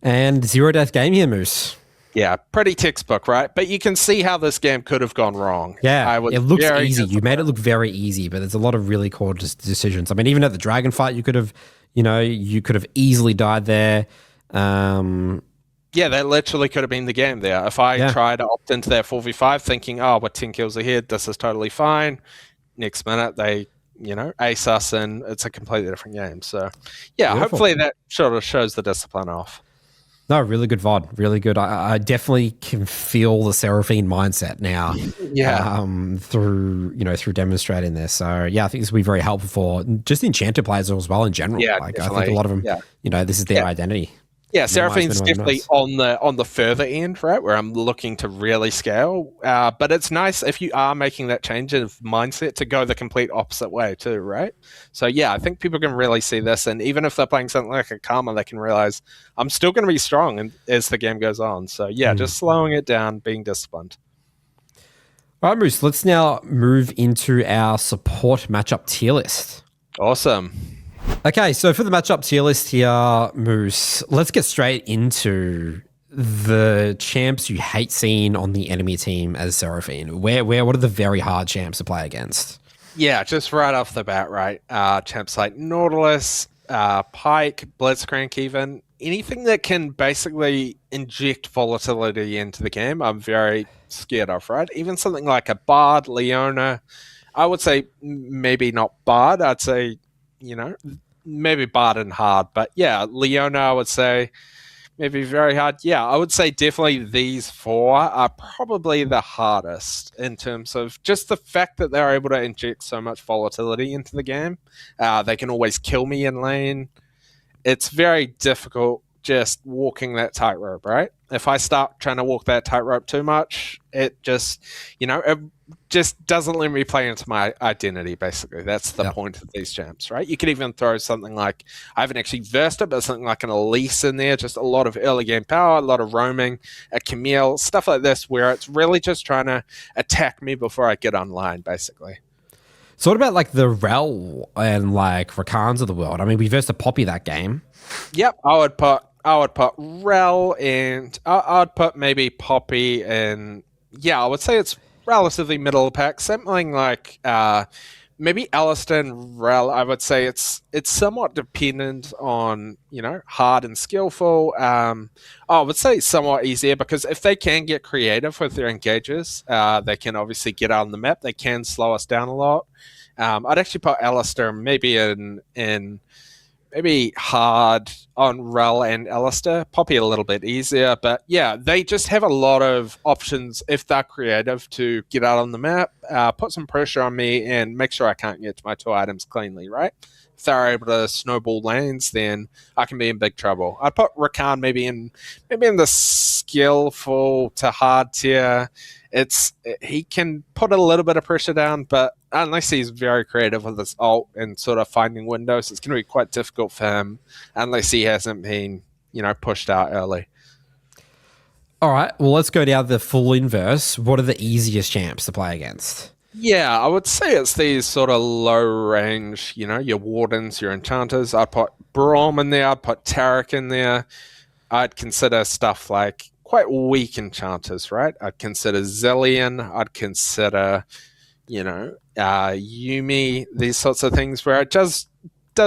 And 0 death game here, Moose. Yeah, pretty textbook, right? But you can see how this game could have gone wrong. Yeah, I was it looks very easy. You made it disappointed. look very easy, but there's a lot of really core decisions. I mean, even at the dragon fight, you could have, you could have easily died there. Um, Yeah, that literally could have been the game there. If I yeah, tried to opt into that 4v5 thinking, oh, we're 10 kills ahead, this is totally fine. Next minute, they, ace us and it's a completely different game. So, yeah, beautiful. hopefully that sort of shows the discipline off. No, really good VOD. Really good. I definitely can feel the Seraphine mindset now. Yeah. Through demonstrating this. So yeah, I think this will be very helpful for just Enchanter players as well in general. Yeah, Like I think a definitely. lot of them, Yeah. this is their Yeah. identity. Yeah, Minimize, Seraphine's minimize, definitely minimize. on the further end, right, where I'm looking to really scale. But it's nice if you are making that change of mindset to go the complete opposite way too, right? So yeah, I think people can really see this, and even if they're playing something like a Karma, they can realize I'm still going to be strong, and as the game goes on. So yeah, just slowing it down, being disciplined. All right, Moose, let's now move into our support matchup tier list. Awesome. Okay, so for the matchup tier list here, Moose, let's get straight into the champs you hate seeing on the enemy team as Seraphine. What are the very hard champs to play against? Yeah, just right off the bat, right? Champs like Nautilus, Pike, Blitzcrank, even anything that can basically inject volatility into the game, I'm very scared of, right? Even something like a Bard, Leona, I would say maybe not Bard. I'd say, maybe Bard and hard, but yeah, Leona, I would say maybe very hard. Yeah, I would say definitely these four are probably the hardest in terms of just the fact that they're able to inject so much volatility into the game. They can always kill me in lane. It's very difficult just walking that tightrope, right? If I start trying to walk that tightrope too much, it just, it just doesn't let me play into my identity, basically. That's the point of these champs, right? You could even throw something like, I haven't actually versed it, but something like an Elise in there, just a lot of early game power, a lot of roaming, a Camille, stuff like this, where it's really just trying to attack me before I get online, basically. So what about like the Rel and like Rakans of the world? I mean, we versed a Poppy that game. Yep, I would put Rel and I would put maybe Poppy and yeah, I would say it's relatively middle of the pack. Something like maybe Alistair and Rel. I would say it's somewhat dependent on hard and skillful. I would say somewhat easier because if they can get creative with their engages, they can obviously get out on the map. They can slow us down a lot. I'd actually put Alistair maybe in maybe hard on Rel and Alistair. Poppy a little bit easier, but yeah, they just have a lot of options if they're creative to get out on the map, put some pressure on me, and make sure I can't get to my 2 items cleanly, right? If they're able to snowball lanes, then I can be in big trouble. I'd put Rakan maybe in the skillful to hard tier. He can put a little bit of pressure down, but unless he's very creative with his ult and sort of finding windows, it's going to be quite difficult for him unless he hasn't been, pushed out early. All right, well, let's go down the full inverse. What are the easiest champs to play against? Yeah, I would say it's these sort of low range, your Wardens, your Enchanters. I'd put Braum in there, I'd put Tarek in there. I'd consider stuff like quite weak Enchanters, right? I'd consider Zillion, I'd consider, Yumi, these sorts of things where it does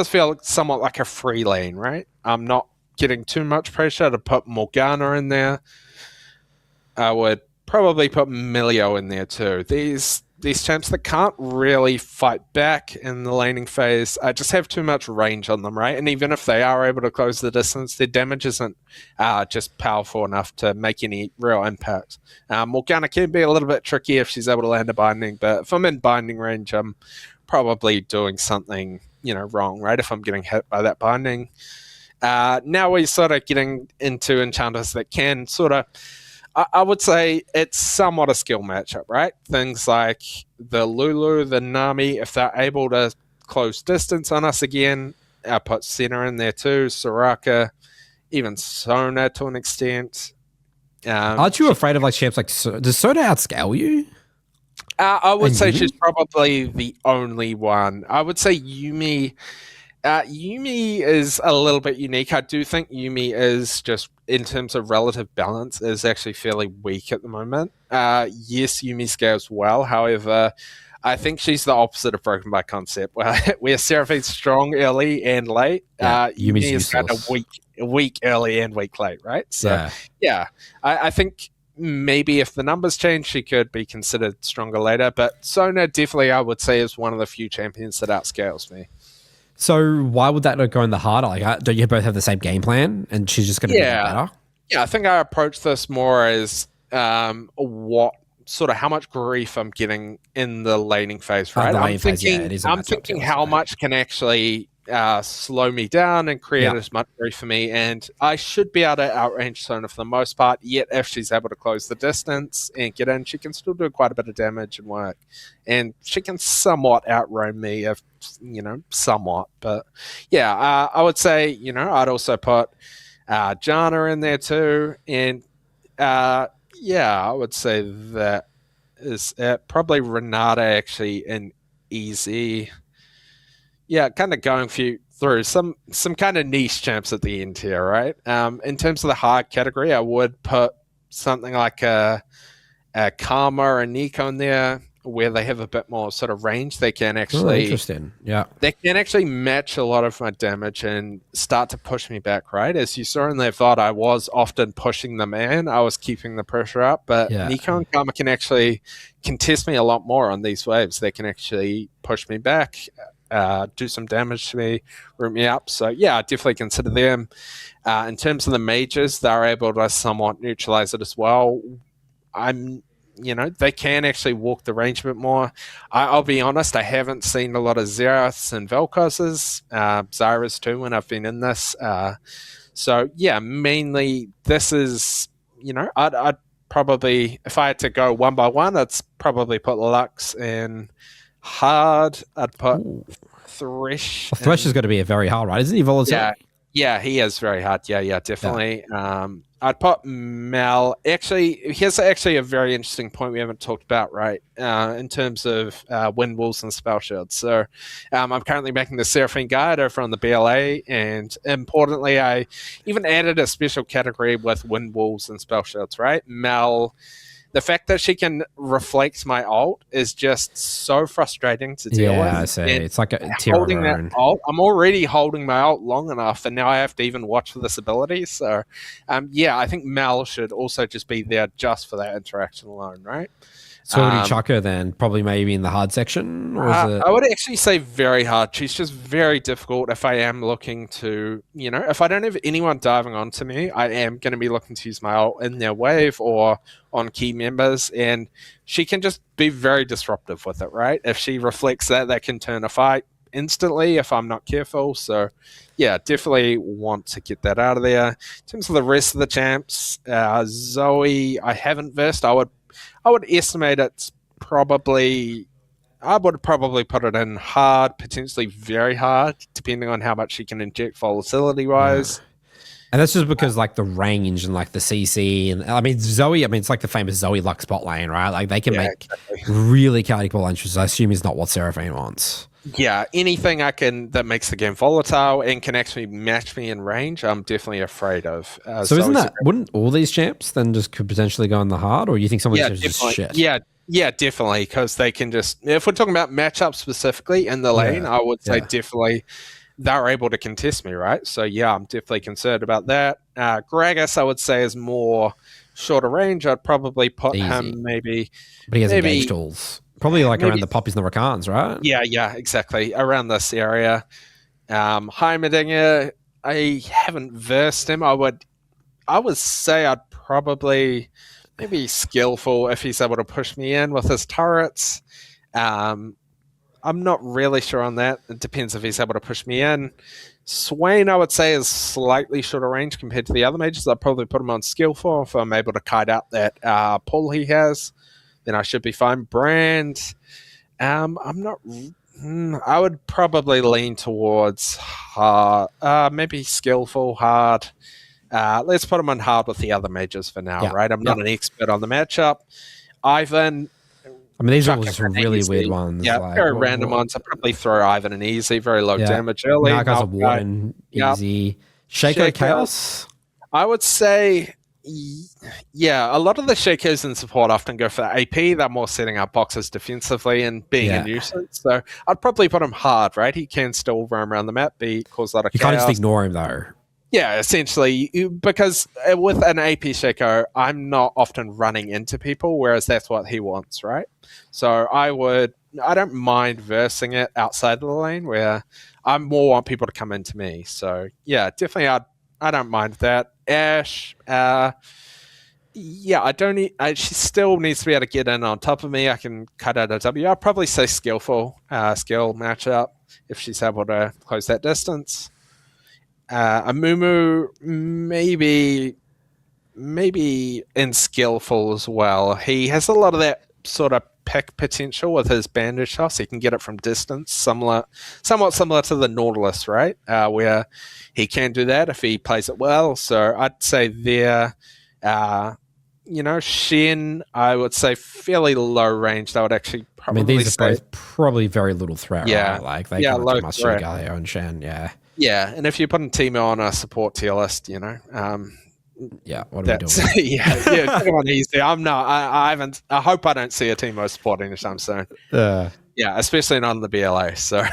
feel somewhat like a free lane, right? I'm not getting too much pressure to put Morgana in there. I would probably put Milio in there too. These champs that can't really fight back in the laning phase just have too much range on them, right? And even if they are able to close the distance, their damage isn't just powerful enough to make any real impact. Morgana can be a little bit tricky if she's able to land a binding, but if I'm in binding range, I'm probably doing something wrong, right? If I'm getting hit by that binding. Now we're sort of getting into enchanters that can sort of, I would say it's somewhat a skill matchup, right? Things like the Lulu, the Nami, if they're able to close distance on us again, I put Sena in there too, Soraka, even Sona to an extent. Aren't you afraid of like champs like does Sona outscale you? I would And say Yumi? she's probably the only one. I would say Yumi Yumi is a little bit unique. I do think Yumi is just, in terms of relative balance, is actually fairly weak at the moment. Yes, Yumi scales well. However, I think she's the opposite of broken by concept, where Seraphine's strong early and late. Yeah, Yumi's Yumi is kind of useless. weak early and weak late, right? So, Yeah. yeah, I think maybe if the numbers change, she could be considered stronger later. But Sona definitely, I would say, is one of the few champions that outscales me. So why would that not go in the harder? Like, don't you both have the same game plan, and she's just going to be like Yeah, better? yeah. I think I approach this more as what sort of how much grief I'm getting in the laning phase, right? The I'm lane phase, yeah, thinking, it is a I'm matchup thinking killer. how So. much can actually slow me down and create Yeah. as much grief for me, and I should be able to outrange Sona for the most part. Yet, if she's able to close the distance and get in, she can still do quite a bit of damage and work, and she can somewhat outroam me, if somewhat. But yeah, I would say I'd also put Jana in there too, and yeah, I would say that is it. Probably Renata actually in easy. Yeah, kind of going through some kind of niche champs at the end here, right? In terms of the hard category, I would put something like a Karma or Nico in there, where they have a bit more sort of range. They can actually Interesting. Yeah. match a lot of my damage and start to push me back, right? As you saw in their VOD, I was often pushing them in. I was keeping the pressure up, but Yeah. Nico and Karma can actually contest me a lot more on these waves. They can actually push me back, do some damage to me, root me up. So yeah, I definitely consider them. In terms of the mages, they're able to somewhat neutralize it as well. They can actually walk the range a bit more. I'll be honest, I haven't seen a lot of Xeraths and Vel'Kozes, Zyras too, when I've been in this. So yeah, mainly this is, I'd probably, if I had to go one by one, I'd probably put Lux in hard. I'd put Thresh. Well, Thresh is going to be a very hard, right? Isn't he volatile? Yeah, he is very hard. Yeah, definitely. Yeah. I'd put Mal. Actually, here's actually a very interesting point we haven't talked about, right? In terms of wind walls and spell shields. So, I'm currently making the Seraphine guide over on the BLA, and importantly, I even added a special category with wind walls and spell shields, right? Mal. The fact that she can reflect my ult is just so frustrating to deal with. Yeah, I see. And it's like a tier of her own. ult, I'm already holding my ult long enough, and now I have to even watch for this ability. So, yeah, I think Mel should also just be there just for that interaction alone, right? So would you chuck her then? Probably maybe in the hard section? Or is it... I would actually say very hard. She's just very difficult if I am looking to, if I don't have anyone diving onto me, I am going to be looking to use my ult in their wave or on key members, and she can just be very disruptive with it, right? If she reflects that, that can turn a fight instantly if I'm not careful. So, yeah, definitely want to get that out of there. In terms of the rest of the champs, Zoe, I haven't versed. I would estimate it's probably, I would probably put it in hard, potentially very hard, depending on how much she can inject volatility wise. Yeah. And that's just because like the range and like the CC and I mean Zoe, it's like the famous Zoe Lux bot lane, right? Like they can make really chaotic bot lanes, which I assume is not what Seraphine wants. Yeah, anything that makes the game volatile and can actually match me in range, I'm definitely afraid of. So wouldn't all these champs then just could potentially go in the hard, or you think some of these just shit? Yeah, definitely, because they can just, if we're talking about matchups specifically in the lane, I would say definitely they're able to contest me, right? So yeah, I'm definitely concerned about that. Gragas, I would say, is more shorter range. I'd probably put him maybe, but he has engaged tools. Probably like around the poppies and the Rakans, right? Yeah, exactly. Around this area. Heimerdinger, I haven't versed him. I would say I'd probably maybe skillful if he's able to push me in with his turrets. I'm not really sure on that. It depends if he's able to push me in. Swain, I would say, is slightly shorter range compared to the other mages. I'd probably put him on skillful if I'm able to kite out that pull he has. Then I should be fine. Brand, I'm not. I would probably lean towards hard, maybe skillful, hard. Let's put him on hard with the other mages for now, right? I'm not an expert on the matchup. Ivan, I mean, these are chuck all him just some an really easy. weird ones. Yeah, Like, very random ones. I'll probably throw Ivan an easy, very low damage early. Malakai's a Malkai, Warden, yeah. easy. Shaco Chaos? I would say, yeah, a lot of the Shakos in support often go for the AP. They're more setting up boxes defensively and being a nuisance. So I'd probably put him hard, right? He can still roam around the map, cause a lot of chaos. You can't just ignore him, though. Yeah, essentially, because with an AP Shaco, I'm not often running into people, whereas that's what he wants, right? So I don't mind versing it outside of the lane, where I more want people to come into me. So yeah, definitely, I don't mind that. Ash, yeah, I don't need. She still needs to be able to get in on top of me. I can cut out a W. I'd probably say skillful, skill matchup if she's able to close that distance. Amumu maybe in skillful as well. He has a lot of that sort of pick potential with his bandage toss. He can get it from distance, somewhat similar to the Nautilus, right? Where he can do that if he plays it well. So I'd say there, Shen, I would say fairly low range. I would actually probably these are both probably very little threat, right? Like, they can't do much to Galio and Shen, Yeah, and if you put Teemo on a support tier list, what are we doing? yeah, come on, easy. I'm not. I haven't. I hope I don't see a Teemo supporting anytime soon. Yeah, especially not on the BLA. So,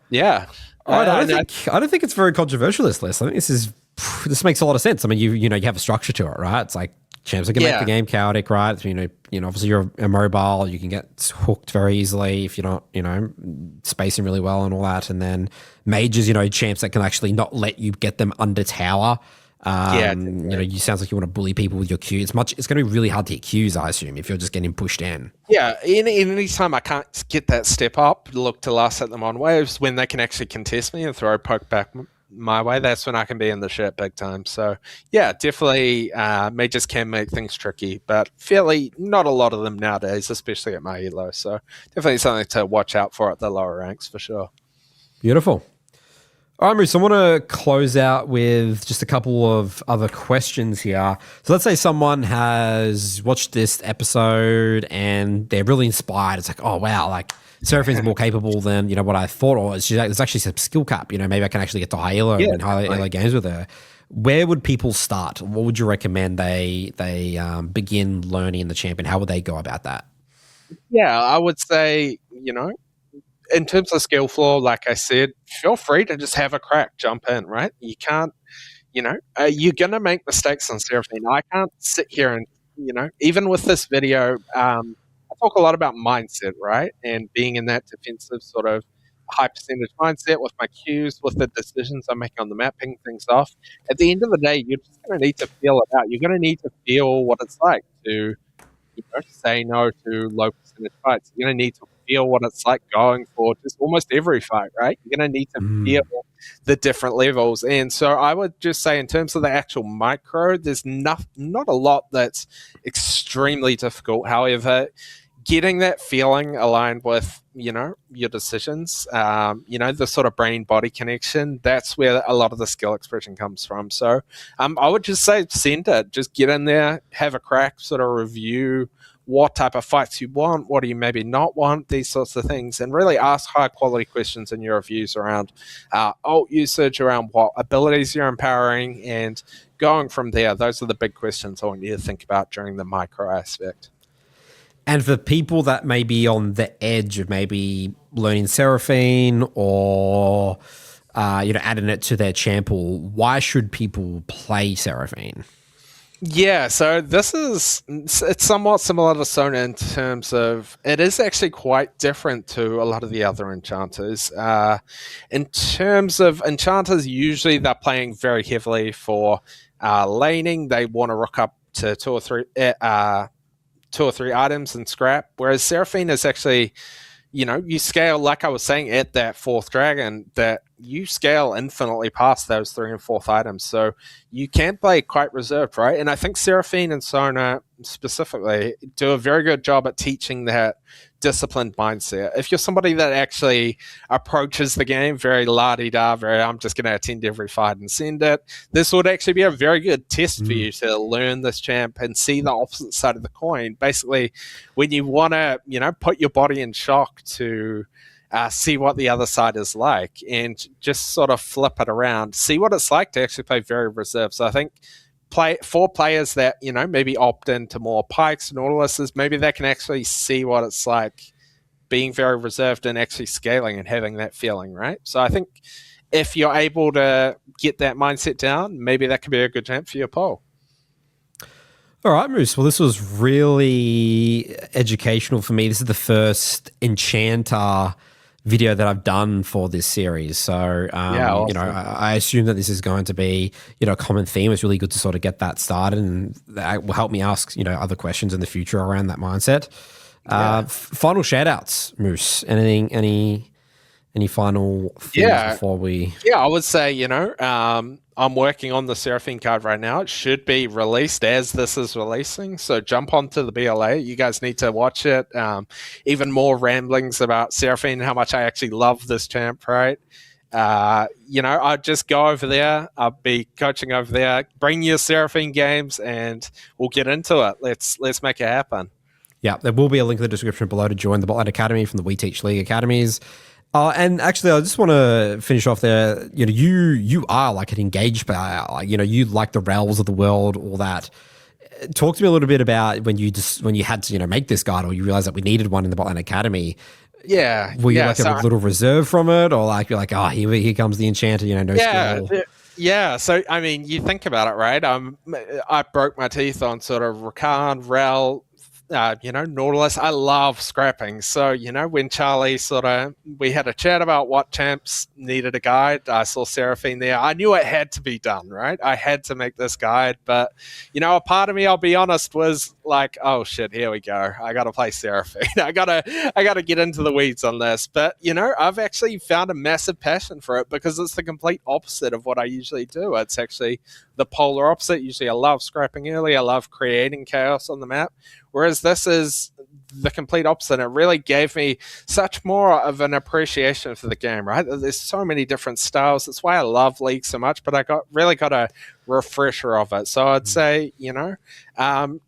yeah. I don't think it's very controversial, this list. I think this makes a lot of sense. I mean, you have a structure to it, right? It's like champs are going to make the game chaotic, right? Obviously you're immobile, you can get hooked very easily if you're not, spacing really well and all that. And then mages, champs that can actually not let you get them under tower. You sounds like you want to bully people with your Q. It's going to be really hard to hit Qs, I assume, if you're just getting pushed in. Yeah, any time I can't get that step up, look to last at them on waves when they can actually contest me and throw a poke back my way, that's when I can be in the shit big time. So yeah, definitely mages can make things tricky, but fairly not a lot of them nowadays, especially at my elo. So definitely something to watch out for at the lower ranks for sure. Beautiful. All right, Moose, I want to close out with just a couple of other questions here. So let's say someone has watched this episode and they're really inspired. It's like, oh, wow, like Seraphine's more capable than, what I thought, or there's actually some skill cap. Maybe I can actually get to high elo and high elo games with her. Where would people start? What would you recommend they begin learning the champion? How would they go about that? Yeah, I would say, in terms of skill floor, like I said, feel free to just have a crack, jump in, right? You can't, you're going to make mistakes on Seraphine. I can't sit here and, even with this video, I talk a lot about mindset, right? And being in that defensive sort of high percentage mindset with my cues, with the decisions I'm making on the map, picking things off. At the end of the day, you're just going to need to feel it out. You're going to need to feel what it's like to, say no to low percentage fights. You're going to need to feel what it's like going for just almost every fight, right? You're going to need to feel the different levels. And so I would just say in terms of the actual micro, there's not a lot that's extremely difficult. However, getting that feeling aligned with, your decisions, the sort of brain-body connection, that's where a lot of the skill expression comes from. So I would just say send it. Just get in there, have a crack, sort of review what type of fights you want, what do you maybe not want, these sorts of things, and really ask high-quality questions in your reviews around ult usage, around what abilities you're empowering, and going from there. Those are the big questions I want you to think about during the micro aspect. And for people that may be on the edge of maybe learning Seraphine or, adding it to their champ pool, why should people play Seraphine? Yeah, so it's somewhat similar to Sona in terms of it is actually quite different to a lot of the other enchanters. In terms of enchanters, usually they're playing very heavily for laning. They want to rock up to two or three items and scrap, whereas Seraphine is actually, you scale, like I was saying, at that fourth dragon, that you scale infinitely past those 3 and 4th items. So you can play quite reserved, right? And I think Seraphine and Sona specifically do a very good job at teaching that disciplined mindset. If you're somebody that actually approaches the game very la-di-da, very I'm just going to attend every fight and send it, this would actually be a very good test for you to learn this champ and see the opposite side of the coin. Basically, when you want to, put your body in shock to see what the other side is like and just sort of flip it around, see what it's like to actually play very reserved. So I think for players that, maybe opt into more pikes and Nautiluses, maybe they can actually see what it's like being very reserved and actually scaling and having that feeling, right? So I think if you're able to get that mindset down, maybe that could be a good champ for your poll. All right, Moose. Well, this was really educational for me. This is the first Enchanter video that I've done for this series. So, awesome. I assume that this is going to be, a common theme. It's really good to sort of get that started, and that will help me ask, other questions in the future around that mindset. Final shout outs, Moose. Any final things before we... Yeah, I would say, I'm working on the Seraphine card right now. It should be released as this is releasing. So jump onto the BLA. You guys need to watch it. Even ramblings about Seraphine and how much I actually love this champ, right? I'd just go over there. I'll be coaching over there. Bring your Seraphine games and we'll get into it. Let's make it happen. Yeah, there will be a link in the description below to join the Botland Academy from the We Teach League Academies. And actually, I just want to finish off there. You are like an engaged player. Like, you like the Rails of the world, all that. Talk to me a little bit about when you had to, make this guide, or you realized that we needed one in the Botland Academy. Yeah. Were you a little reserved from it, or like you're like, oh, here comes the Enchanter, no skill? Yeah. So I mean, you think about it, right? I broke my teeth on sort of Rakan, Rel, Nautilus. I love scrapping. So, when Charlie we had a chat about what champs needed a guide, I saw Seraphine there. I knew it had to be done, right? I had to make this guide. But, a part of me, I'll be honest, was like, oh shit, here we go. I got to play Seraphine. I gotta get into the weeds on this. But, I've actually found a massive passion for it because it's the complete opposite of what I usually do. It's actually the polar opposite. Usually I love scrapping early. I love creating chaos on the map. Whereas this is the complete opposite. It really gave me such more of an appreciation for the game, right? There's so many different styles. That's why I love League so much, but I really got a refresher of it. So I'd say,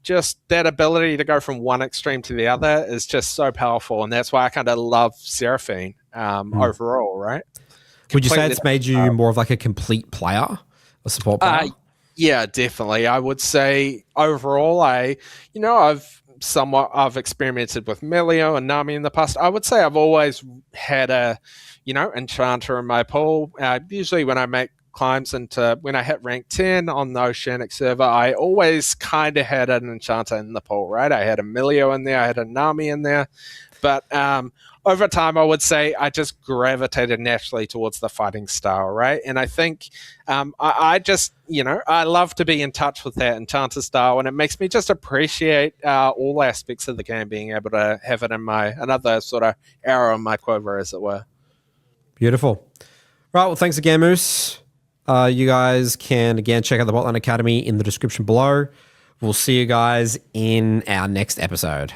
just that ability to go from one extreme to the other is just so powerful. And that's why I kind of love Seraphine overall, right? Would you say it's made you more of like a complete player, a support player? Yeah, definitely. I would say overall, I've experimented with Melio and Nami in the past. I would say I've always had a, Enchanter in my pool. Usually when I make climbs when I hit rank 10 on the Oceanic server, I always kind of had an Enchanter in the pool, right? I had a Melio in there, I had a Nami in there. But over time, I would say I just gravitated naturally towards the fighting style, right? And I think I just, I love to be in touch with that Enchanter style, and it makes me just appreciate all aspects of the game, being able to have it in another sort of arrow in my quiver, as it were. Beautiful. Right, well, thanks again, Moose. You guys can, again, check out the Botland Academy in the description below. We'll see you guys in our next episode.